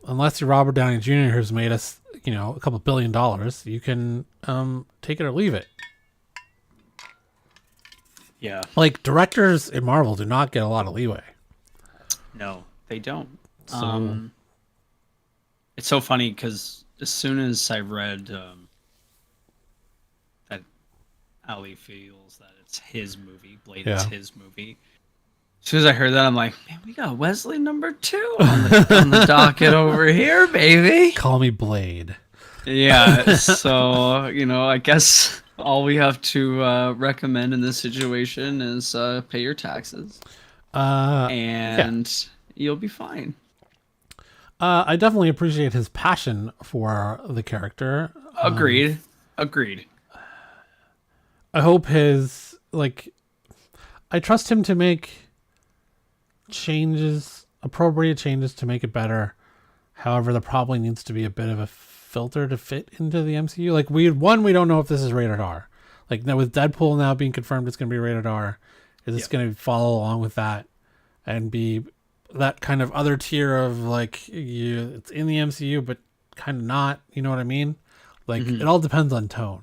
Unless you're Robert Downey Jr., who's made us, a couple $1 billion, you can take it or leave it. Yeah. Like, directors in Marvel do not get a lot of leeway. No, they don't. So it's so funny because as soon as I read that Ali feels that it's his movie, Blade is his movie, as soon as I heard that, I'm like, man, we got Wesley #2 on the docket over here, baby. Call me Blade. Yeah, so, I guess all we have to recommend in this situation is pay your taxes. And you'll be fine. I definitely appreciate his passion for the character. Agreed. I hope I trust him to make appropriate changes to make it better. However, there probably needs to be a bit of a filter to fit into the MCU. Like, we don't know if this is rated R. Like, now with Deadpool now being confirmed it's going to be rated R, is this going to follow along with that and be that kind of other tier of it's in the MCU but kind of not, you know what I mean? Like, it all depends on tone.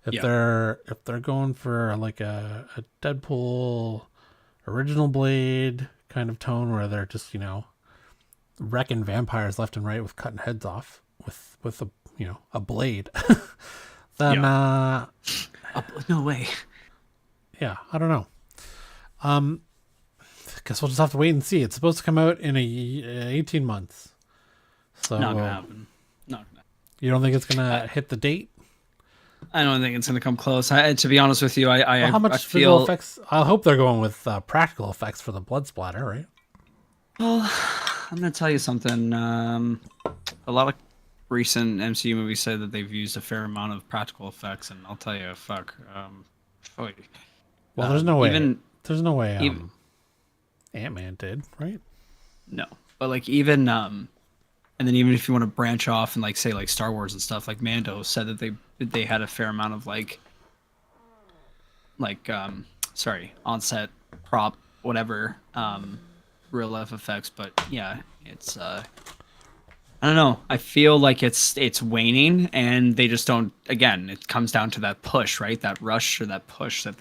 If they're going for like a Deadpool original Blade kind of tone where they're just wrecking vampires left and right with cutting heads off with a blade, then no way. Yeah, I don't know. Guess we'll just have to wait and see. It's supposed to come out in 18 months. So not gonna happen. You don't think it's gonna hit the date? I don't think it's gonna come close. To be honest with you, how much visual effects? I hope they're going with practical effects for the blood splatter, right? Well, I'm gonna tell you something. A lot of recent MCU movies say that they've used a fair amount of practical effects, and I'll tell you, well, there's no way. There's no way. Ant-Man did, right? No, but even and then even if you want to branch off and say Star Wars and stuff, like Mando said that they had a fair amount of on-set prop whatever real life effects, but yeah, it's I don't know. I feel like it's waning, and they just don't. Again, it comes down to that push, right? That rush or that push that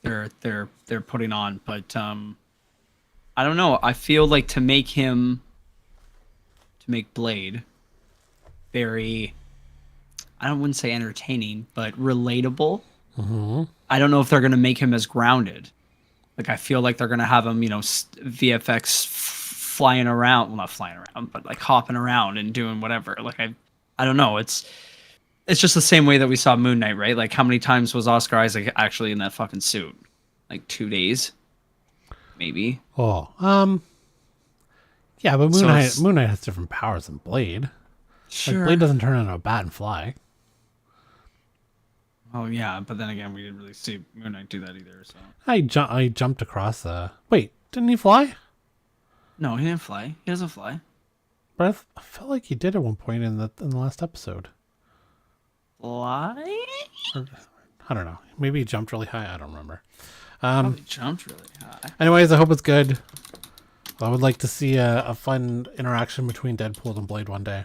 they're putting on. But I don't know. I feel like to make Blade very, I wouldn't say entertaining, but relatable. Mm-hmm. I don't know if they're gonna make him as grounded. Like, I feel like they're gonna have him, VFX flying around. Well, not flying around, but hopping around and doing whatever. I don't know. It's just the same way that we saw Moon Knight, right? Like, how many times was Oscar Isaac actually in that fucking suit? 2 days, maybe. Oh, yeah, but Moon Knight has different powers than Blade. Sure. Blade doesn't turn into a bat and fly. Oh yeah, but then again, we didn't really see Moon Knight do that either. So I jumped across the. Wait, didn't he fly? No, he didn't fly. He doesn't fly. But I felt like he did at one point in the last episode. Fly? I don't know. Maybe he jumped really high. I don't remember. Probably jumped really high. Anyways, I hope it's good. I would like to see a fun interaction between Deadpool and Blade one day.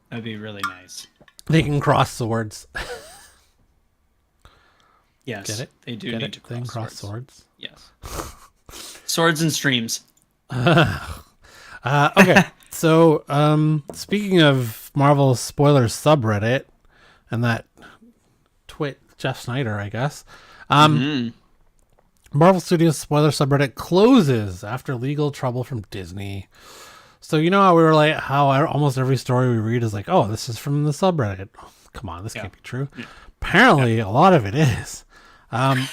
That'd be really nice. They can cross swords. Yes, get it? They do get need it? to They can cross swords. Yes. Swords and streams. Okay, so speaking of Marvel spoilers subreddit and that twit Jeff Snyder, I guess. Marvel Studios spoiler subreddit closes after legal trouble from Disney. So how we were how almost every story we read is oh, this is from the subreddit. Oh, come on, this can't be true. Yeah. Apparently, a lot of it is. One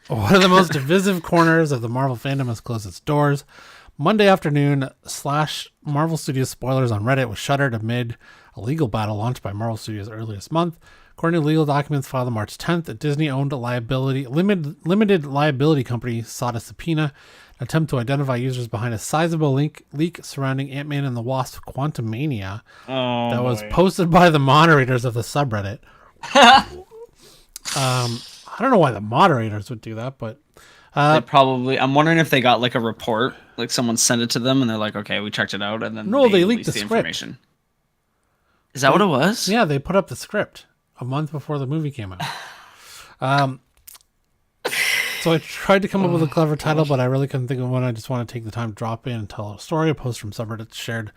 of the most divisive corners of the Marvel fandom has closed its doors. Monday afternoon, /Marvel Studios spoilers on Reddit was shuttered amid a legal battle launched by Marvel Studios earlier this month. According to legal documents filed on March 10th, a Disney-owned limited liability company sought a subpoena, an attempt to identify users behind a sizable leak surrounding Ant-Man and the Wasp: Quantumania that was posted by the moderators of the subreddit. I don't know why the moderators would do that, but they probably. I'm wondering if they got a report, someone sent it to them, and they're okay, we checked it out, and then they leaked the script. Information. Is that what it was? Yeah, they put up the script a month before the movie came out. So I tried to come up with a clever title, but I really couldn't think of one. I just want to take the time to drop in and tell a story. A post from subreddit shared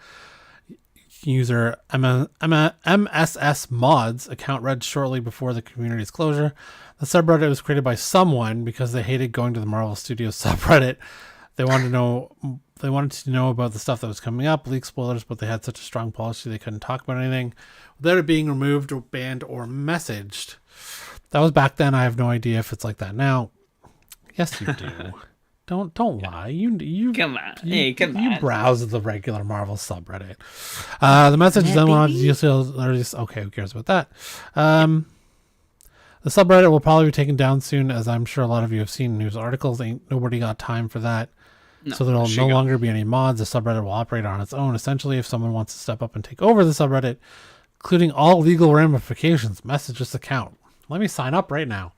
user MSS Mods account read shortly before the community's closure. The subreddit was created by someone because they hated going to the Marvel Studios subreddit. They wanted to know about the stuff that was coming up, leak spoilers, but they had such a strong policy they couldn't talk about anything without it being removed or banned or messaged. That was back then. I have no idea if it's like that now. Yes, you do. Don't lie. You come on. Hey, come on. You browse the regular Marvel subreddit. The message then wanted okay, who cares about that? The subreddit will probably be taken down soon, as I'm sure a lot of you have seen news articles. Ain't nobody got time for that. No, so there'll no longer be any mods. The subreddit will operate on its own. Essentially, if someone wants to step up and take over the subreddit, including all legal ramifications, message this account. Let me sign up right now.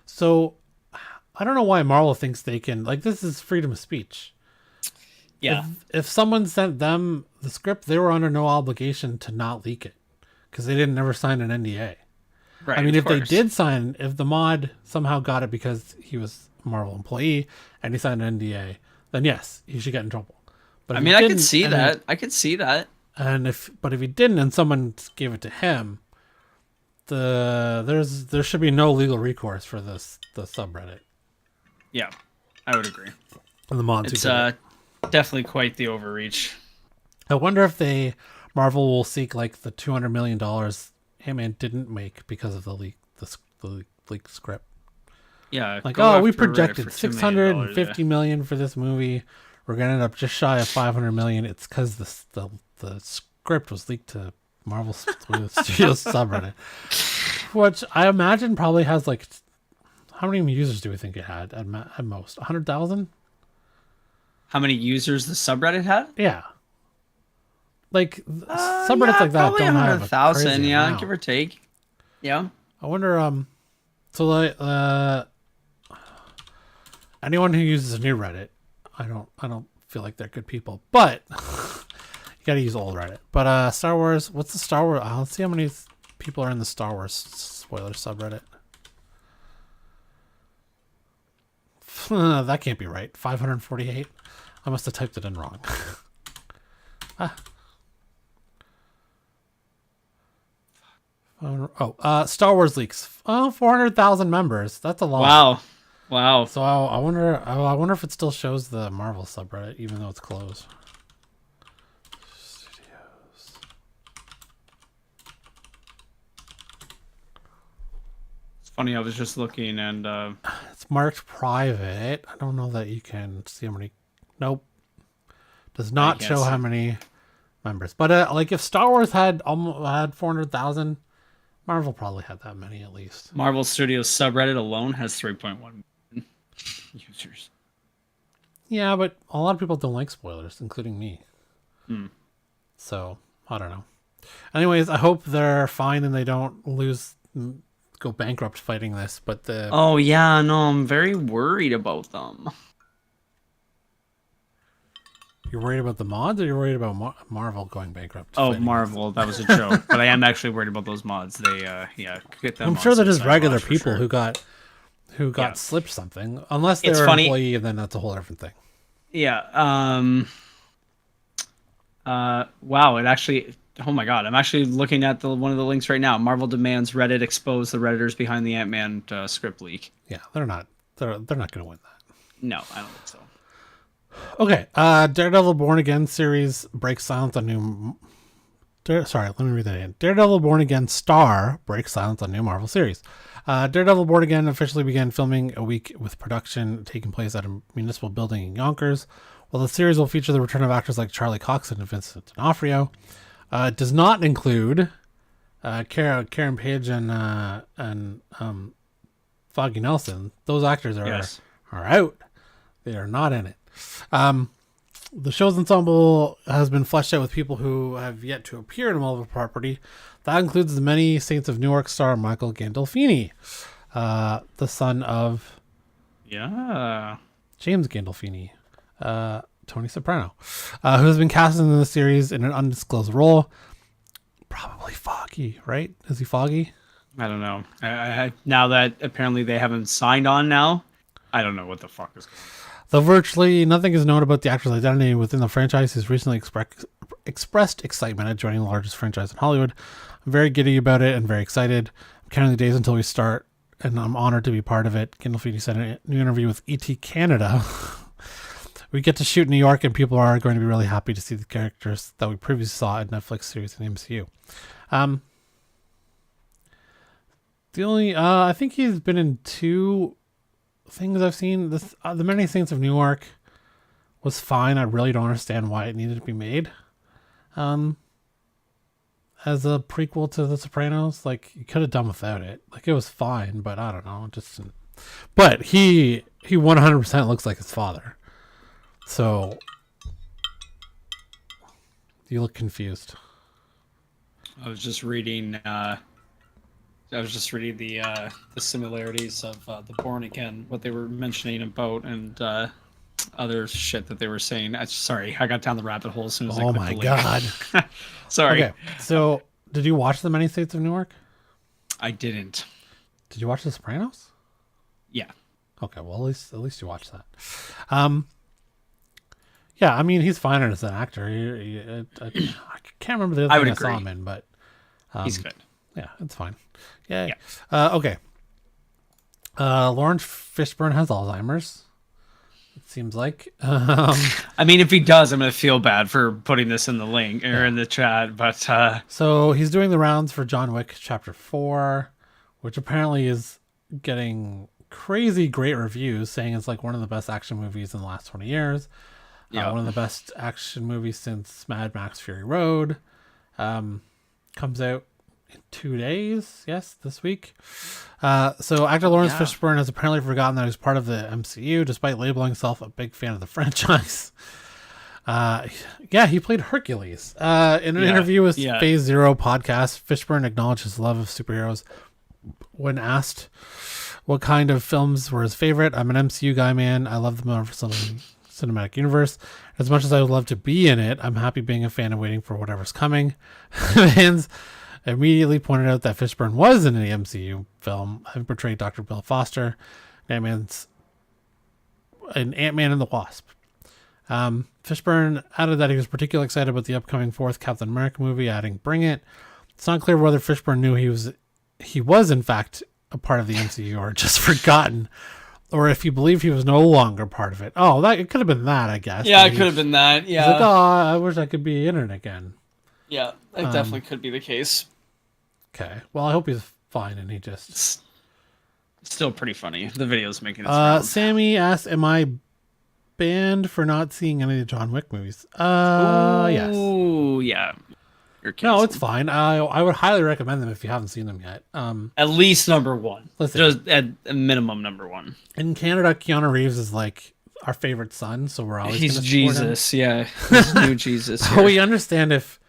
So I don't know why Marvel thinks they can, like, this is freedom of speech. Yeah. If someone sent them the script, they were under no obligation to not leak it because they didn't ever sign an NDA. Right. I mean, if they did sign, if the mod somehow got it because he was a Marvel employee and he signed an NDA, then yes, he should get in trouble. But I mean, I could see that. I could see that. And if he didn't and someone gave it to him, there should be no legal recourse for the subreddit. Yeah, I would agree. And the mods. It's definitely quite the overreach. I wonder if Marvel will seek like the $200 million Ant-Man didn't make because of the leaked script. Yeah, like, we projected $650 million for this movie. We're gonna end up just shy of $500 million. It's because the script was leaked to Marvel Studios subreddit, which I imagine probably has like, how many users do we think it had at most? 100,000? How many users the subreddit had? Yeah. Like subreddits like that don't have 100,000, give or take. Yeah. I wonder. So like, anyone who uses a new Reddit, I don't feel like they're good people, but you gotta use old Reddit. But Star Wars, what's the Star Wars? Let's see how many people are in the Star Wars spoiler subreddit. That can't be right. 548. I must have typed it in wrong. Star Wars leaks. 400,000 members. That's a lot. Wow. So I wonder if it still shows the Marvel subreddit, even though it's closed. Studios. It's funny. I was just looking, and it's marked private. I don't know that you can see how many. Nope. Does not show how many members. But like, if Star Wars had 400,000. Marvel probably had that many at least. Marvel Studios subreddit alone has 3.1 million users. Yeah, but a lot of people don't like spoilers, including me. So, I don't know. Anyways, I hope they're fine and they don't go bankrupt fighting this. But oh yeah, no, I'm very worried about them. You're worried about the mods, or you're worried about Marvel going bankrupt? Oh, Marvel, that was a joke. But I am actually worried about those mods. They, get them. I'm sure they're just regular people who got slipped something. Unless they're an employee, and then that's a whole different thing. Yeah. Wow. It actually. Oh my God. I'm actually looking at one of the links right now. Marvel demands Reddit expose the Redditors behind the Ant-Man script leak. Yeah, they're not. They're not going to win that. No, I don't think so. Okay, Daredevil Born Again series breaks silence on new... let me read that again. Daredevil Born Again star breaks silence on new Marvel series. Daredevil Born Again officially began filming a week with production taking place at a municipal building in Yonkers. While the series will feature the return of actors like Charlie Cox and Vincent D'Onofrio, it does not include Karen Page and Foggy Nelson. Those actors are out. They are not in it. The show's ensemble has been fleshed out with people who have yet to appear in a Marvel property. That includes the many Saints of Newark star Michael Gandolfini, the son of James Gandolfini. Tony Soprano, who has been cast in the series in an undisclosed role. Probably Foggy, right? Is he Foggy? I don't know. I now that apparently they haven't signed on now, I don't know what the fuck is going on. Though virtually nothing is known about the actor's identity within the franchise, he's recently expressed excitement at joining the largest franchise in Hollywood. I'm very giddy about it and very excited. I'm counting the days until we start, and I'm honored to be part of it. Gandolfini said in a new interview with ET Canada. We get to shoot in New York, and people are going to be really happy to see the characters that we previously saw in Netflix series in the MCU. The only, I think he's been in 2 things I've seen. This, The Many Saints of Newark was fine. I really don't understand why it needed to be made. As a prequel to The Sopranos, like, you could have done without it. Like, it was fine, but I don't know. Just, but he 100% looks like his father. So, you look confused. I was just reading the similarities of the Born Again, what they were mentioning about, and other shit that they were saying. Sorry, I got down the rabbit hole as soon as I clicked the link. God. Sorry. Okay, so did you watch The Many Saints of Newark? I didn't. Did you watch The Sopranos? Yeah. Okay, well at least you watched that. Yeah, I mean, he's fine as an actor. I can't remember the other thing I saw him in, but he's good. Yeah, it's fine. Yeah. Okay. Lawrence Fishburne has Alzheimer's. It seems like. I mean, if he does, I'm gonna feel bad for putting this in the link or in the chat. But so he's doing the rounds for John Wick Chapter 4, which apparently is getting crazy great reviews, saying it's like one of the best action movies in the last 20 years. Yeah, one of the best action movies since Mad Max Fury Road. Comes out in 2 days. Yes, this week. So actor Lawrence Fishburne has apparently forgotten that he's part of the MCU, despite labeling himself a big fan of the franchise. He played Hercules. In an interview with Phase Zero podcast, Fishburne acknowledged his love of superheroes. When asked what kind of films were his favorite, I'm an MCU guy, man. I love the Marvel Cinematic Universe. As much as I would love to be in it, I'm happy being a fan and waiting for whatever's coming. Fans immediately pointed out that Fishburne was in the MCU film, having portrayed Dr. Bill Foster in Ant-Man and the Wasp. Fishburne added that he was particularly excited about the upcoming 4th Captain America movie, adding, "Bring it." It's not clear whether Fishburne knew he was in fact a part of the MCU or just forgotten, or if he believed he was no longer part of it. Oh, it could have been that, I guess. Yeah, it could have been that. Yeah. He's like, oh, I wish I could be in it again. Yeah, it definitely could be the case. Okay. Well, I hope he's fine and he just... It's still pretty funny. The video's making its rounds. Sammy asked, am I banned for not seeing any of the John Wick movies? Yes. Oh, yeah. No, it's fine. I would highly recommend them if you haven't seen them yet. At least number 1. Listen, just at a minimum number 1. In Canada, Keanu Reeves is like our favorite son, so we're always he's Jesus, him. Yeah. He's new Jesus. So we understand if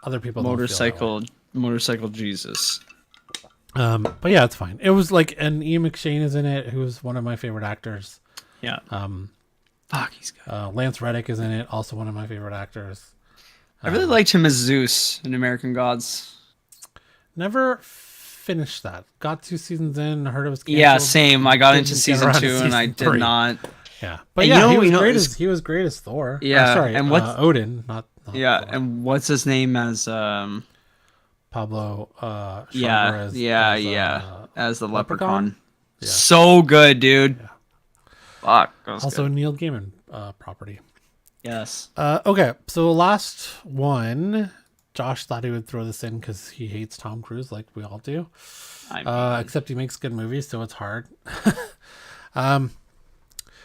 other people motorcycle Jesus. But yeah, it's fine. It was like, and Ian McShane is in it, who's one of my favorite actors. Yeah. Fuck, he's good. Lance Reddick is in it, also one of my favorite actors. I really liked him as Zeus in American Gods. Never finished that. Got 2 seasons in, heard it was canceled. Yeah, same. I got into season 2 and I did not. Yeah, but yeah, he was great as Thor. Yeah, sorry, and what's Odin? Not yeah, Thor. And what's his name as Pablo? As the Leprechaun. Yeah. So good, dude. Yeah. Fuck. Also, good. Neil Gaiman property. Yes. Okay, so last one. Josh thought he would throw this in because he hates Tom Cruise, like we all do. Except he makes good movies, so it's hard.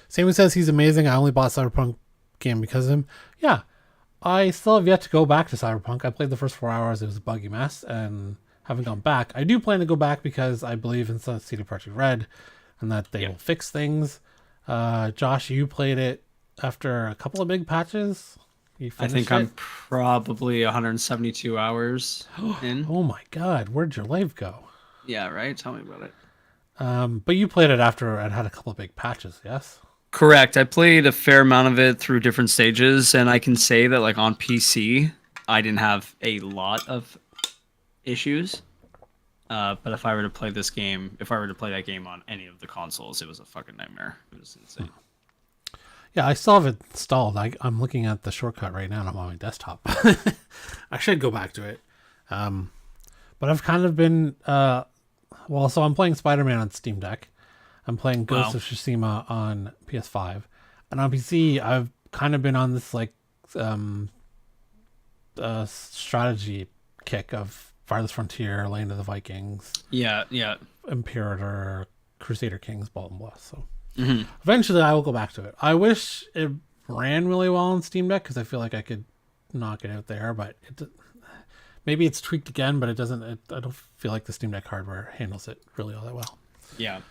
Sammy says he's amazing. I only bought Cyberpunk game because of him. Yeah, I still have yet to go back to Cyberpunk. I played the first 4 hours. It was a buggy mess, and haven't gone back. I do plan to go back because I believe in CD Projekt Red, and that they will fix things. Josh, you played it after a couple of big patches. I think I'm probably 172 hours in. Oh my god, where'd your life go? Yeah, right? Tell me about it. But you played it after it had a couple of big patches, yes? Correct. I played a fair amount of it through different stages, and I can say that like on PC, I didn't have a lot of issues. But if I were to play that game on any of the consoles, it was a fucking nightmare. It was insane. Yeah, I still have it installed. I'm looking at the shortcut right now, and I'm on my desktop. I should go back to it. But I've kind of been so I'm playing Spider-Man on Steam Deck. I'm playing Ghost of Tsushima on PS5, and on PC I've kind of been on this like strategy kick of Farthest Frontier, Land of the Vikings, Imperator, Crusader Kings, blah blah blah. So eventually I will go back to it. I wish it ran really well on Steam Deck because I feel like I could knock it out there, but maybe it's tweaked again, but it doesn't. I don't feel like the Steam Deck hardware handles it really all that well. Yeah.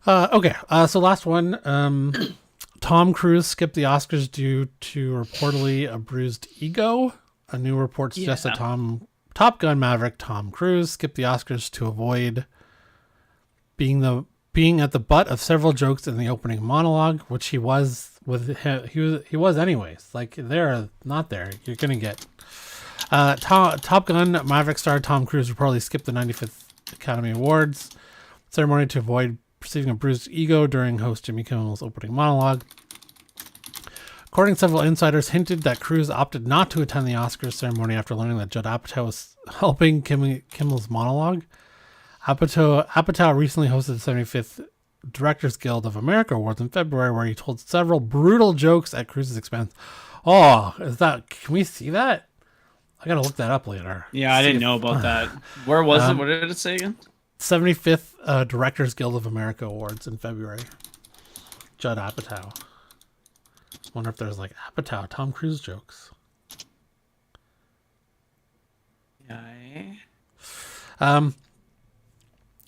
Okay. So last one. Tom Cruise skipped the Oscars due to reportedly a bruised ego. A new report suggests that Top Gun Maverick Tom Cruise skipped the Oscars to avoid being at the butt of several jokes in the opening monologue, which he was anyways. Like they're not there. You're gonna get Top Gun Maverick star Tom Cruise reportedly skipped the 95th Academy Awards ceremony to avoid receiving a bruised ego during host Jimmy Kimmel's opening monologue. According to several insiders, hinted that Cruise opted not to attend the Oscars ceremony after learning that Judd Apatow was helping Kimmel's monologue. Apatow recently hosted the 75th Directors Guild of America Awards in February, where he told several brutal jokes at Cruise's expense. Oh, can we see that? I gotta look that up later. Yeah, I didn't know about that. Where was it? What did it say again? 75th Directors Guild of America Awards in February. Judd Apatow. Wonder if there's like Apatow Tom Cruise jokes. Yeah.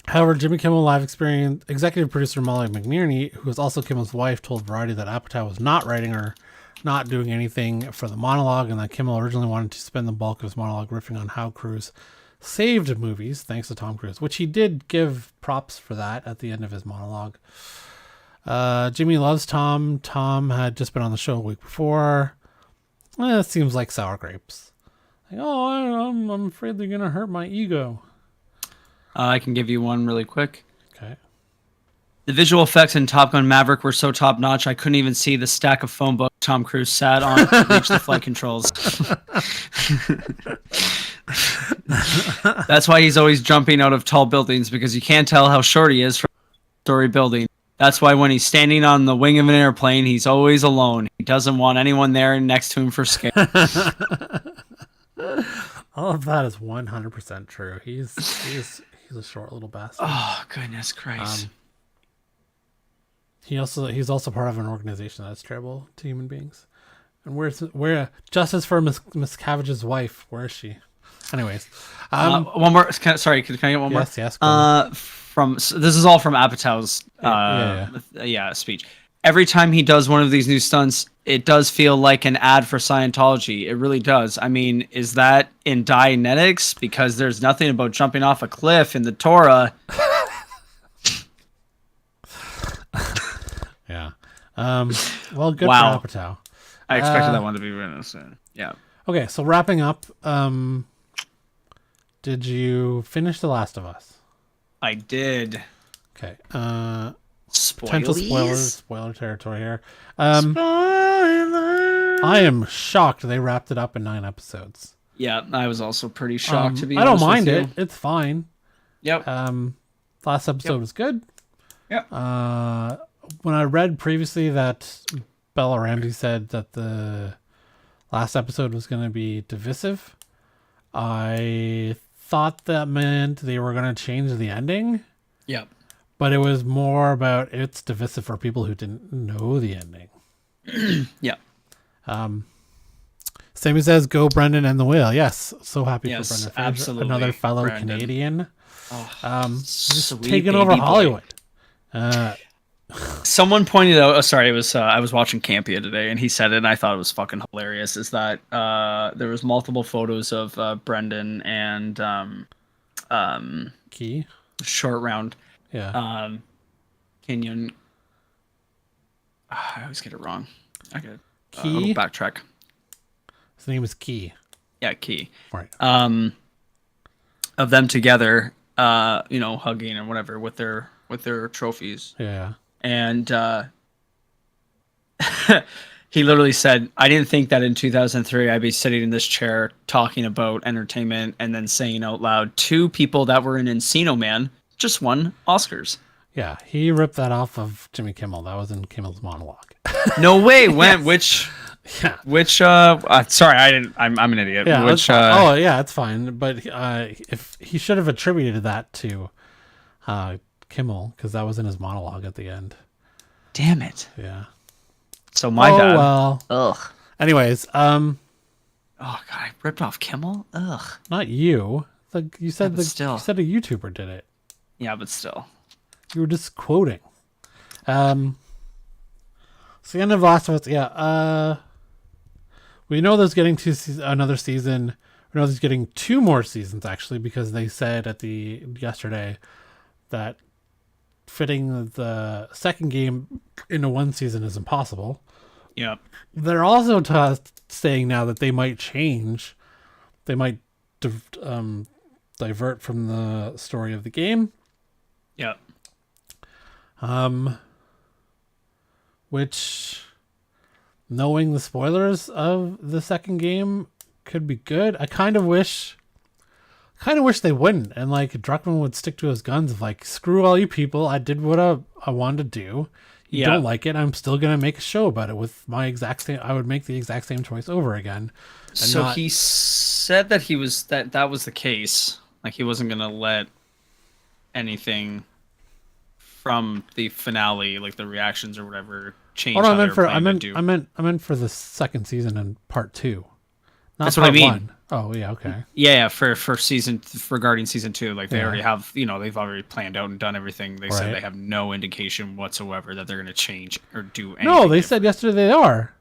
However, Jimmy Kimmel Live Experience executive producer Molly McNerney, who is also Kimmel's wife, told Variety that Apatow was not writing or not doing anything for the monologue, and that Kimmel originally wanted to spend the bulk of his monologue riffing on how Cruise saved movies thanks to Tom Cruise, which he did give props for that at the end of his monologue. Jimmy loves Tom. Tom had just been on the show a week before. It seems like sour grapes. Like, I'm afraid they're gonna hurt my ego. I can give you one really quick. Okay. The visual effects in Top Gun Maverick were so top notch, I couldn't even see the stack of phone books Tom Cruise sat on to reach the flight controls. That's why he's always jumping out of tall buildings, because you can't tell how short he is from a story building. That's why when he's standing on the wing of an airplane, he's always alone. He doesn't want anyone there next to him for scare. All of that is 100% true. He's a short little bastard. Oh, goodness Christ. He's also part of an organization that's terrible to human beings. And where justice for Miss Cavage's wife? Where is she? Anyways, one more. Sorry, can I get one more? Yes. This is all from Apatow's speech. Every time he does one of these new stunts, it does feel like an ad for Scientology. It really does. I mean, is that in Dianetics? Because there's nothing about jumping off a cliff in the Torah. Yeah. Well, good for Apatow. I expected that one to be written soon. Yeah. Okay, so wrapping up, did you finish The Last of Us? I did. Okay. Potential spoiler territory here. Spoiler! I am shocked they wrapped it up in 9 episodes. Yeah, I was also pretty shocked to be honest. I don't mind it. It's fine. Yep. Last episode was good. Yep. When I read previously that Bella Ramsey said that the last episode was going to be divisive, I thought that meant they were going to change the ending. Yep. But it was more about it's divisive for people who didn't know the ending. Yeah. Sammy says, "Go Brendan and the Whale." Yes, so happy for Brendan. Absolutely. Another fellow Brandon. Canadian. Just taking over Hollywood. Someone pointed out. Oh, sorry, it was I was watching Campia today, and he said it, and I thought it was fucking hilarious. Is that there was multiple photos of Brendan and Key Short Round. Yeah. Kenyon. I always get it wrong. I get Key. Backtrack. His name is Key. Yeah, Key. Right. Of them together, hugging or whatever with their trophies. Yeah. And he literally said, I didn't think that in 2003 I'd be sitting in this chair talking about entertainment and then saying out loud, 2 people that were in Encino Man just won Oscars. Yeah, he ripped that off of Jimmy Kimmel. That was in Kimmel's monologue. No way. When? Yes. Which? Sorry, I didn't. I'm an idiot. Yeah. Which? Oh, yeah, it's fine. But if he should have attributed that to Kimmel, because that was in his monologue at the end. Damn it. Yeah. So my bad. Well. Ugh. Anyways, Oh god, I ripped off Kimmel. Ugh. not you. You said Yeah, still. you said a YouTuber did it. Yeah, but still. You were just quoting. So the end of Last of Us, yeah. We know there's getting another season. We know there's getting 2 more seasons actually, because they said yesterday that fitting the second game into 1 season is impossible. Yeah. They're also saying now that they might change. They might divert from the story of the game. Yeah. Which, knowing the spoilers of the second game, could be good. I kind of wish they wouldn't, and like Druckmann would stick to his guns of like, screw all you people. I did what I wanted to do. You don't like it, I'm still gonna make a show about it with my exact same. I would make the exact same choice over again. So he said that that was the case. Like he wasn't gonna let anything from the finale, like the reactions or whatever, change. Oh, no, I meant for the second season and part 2. Not That's what I mean. 1. Oh yeah, okay. Yeah, for regarding season 2, like they already have, they've already planned out and done everything. They said they have no indication whatsoever that they're going to change or do anything. No, they said yesterday they are.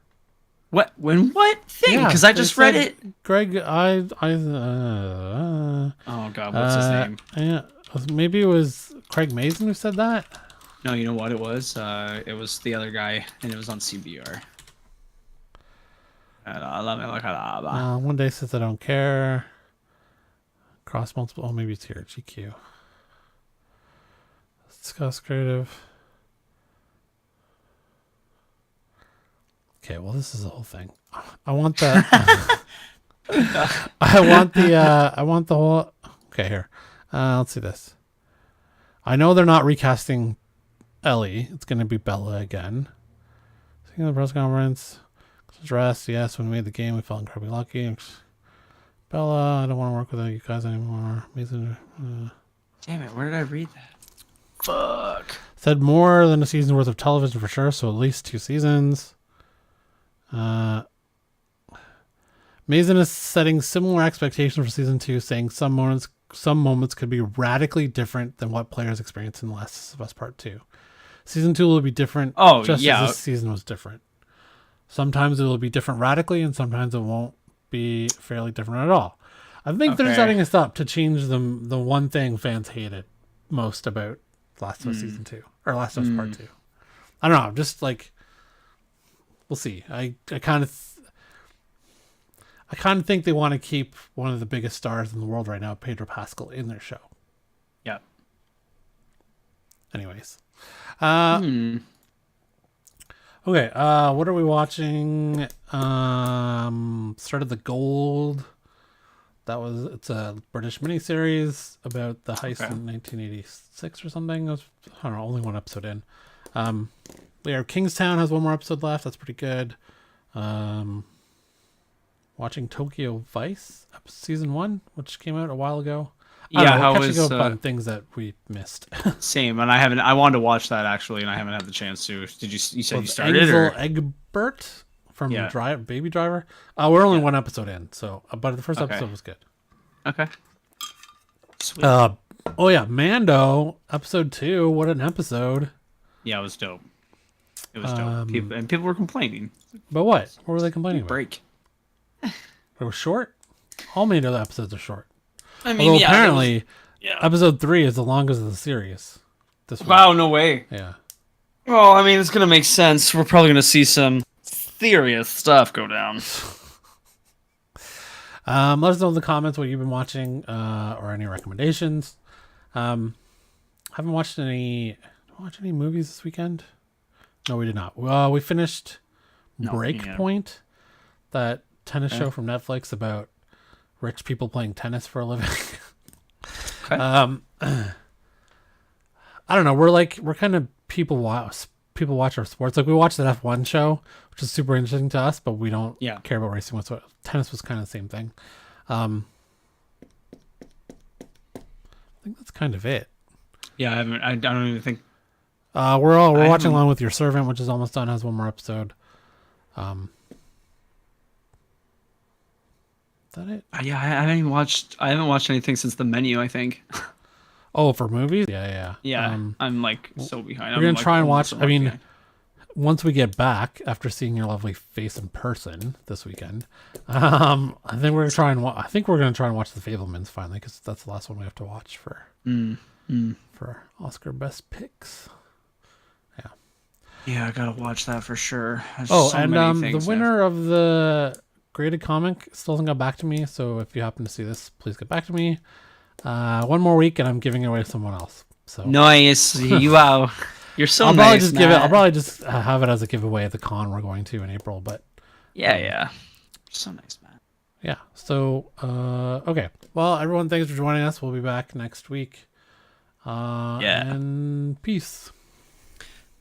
What? When? What thing? Because I just read it. Greg, oh God, what's his name? Yeah, maybe it was Craig Mazin who said that. No, you know what it was? It was the other guy, and it was on CBR. Let me look at that. One day says I don't care. Cross multiple. Oh, maybe it's here. GQ. Discuss creative. Okay, well, this is the whole thing. I want that. I want the whole. Okay, here. Let's see this. I know they're not recasting Ellie. It's going to be Bella again. Seeing the press conference. Dress, yes. When we made the game, we felt incredibly lucky. Bella, I don't want to work with you guys anymore. Amazing. Damn it! Where did I read that? Fuck. Said more than a season's worth of television for sure. So at least 2 seasons. Mazin is setting similar expectations for season 2, saying some moments could be radically different than what players experienced in The Last of Us Part 2. Season 2 will be different. As this season was different. Sometimes it will be different radically, and sometimes it won't be fairly different at all. I think they're setting us up to change the one thing fans hated most about Last of Us Season 2, or Last of Us Part 2. I don't know, just like, we'll see. I kind of think they want to keep one of the biggest stars in the world right now, Pedro Pascal, in their show. Yeah. Anyways. Okay, what are we watching? Started the Gold. It's a British miniseries about the heist in 1986 or something. I don't know, only 1 episode in. Kingstown has 1 more episode left. That's pretty good. Watching Tokyo Vice season 1, which came out a while ago. Catching up on things that we missed. Same, and I wanted to watch that actually, and I haven't had the chance to. Did you said you started Ansel Egbert from Baby Driver? We're only 1 episode in, so but the first episode was good. Okay. Sweet. Mando episode 2. What an episode! Yeah, it was dope. It was dope. People were complaining. But what? What were they complaining about? Break. It was short. All Mando episodes are short. I mean, although apparently, episode 3 is the longest of the series. Wow, no way. Yeah. Well, I mean, it's gonna make sense. We're probably gonna see some serious stuff go down. Let us know in the comments what you've been watching, or any recommendations. Haven't watched any movies this weekend? No, we did not. We finished Breakpoint, that tennis show from Netflix about rich people playing tennis for a living. Okay. I don't know. We're kind of people watch our sports. Like, we watched that F1 show, which is super interesting to us, but we don't care about racing whatsoever. Tennis was kind of the same thing. I think that's kind of it. Yeah, I don't even think. We're watching along with Your Servant, which is almost done. Has one more episode. Is that it? Yeah, I haven't watched anything since The Menu, I think. Oh, for movies? Yeah. I'm like so behind. We're gonna try and watch. I mean, once we get back after seeing your lovely face in person this weekend, I think we're gonna try and watch The Fabelmans finally, because that's the last one we have to watch for Oscar Best Picks. Yeah, I gotta watch that for sure. There's the winner of the graded comic still hasn't got back to me. So if you happen to see this, please get back to me. One more week, and I'm giving it away to someone else. So nice, wow, you're so I'll nice. I'll probably just have it as a giveaway at the con we're going to in April. But yeah, so nice, man. Yeah. So okay. Well, everyone, thanks for joining us. We'll be back next week. And peace.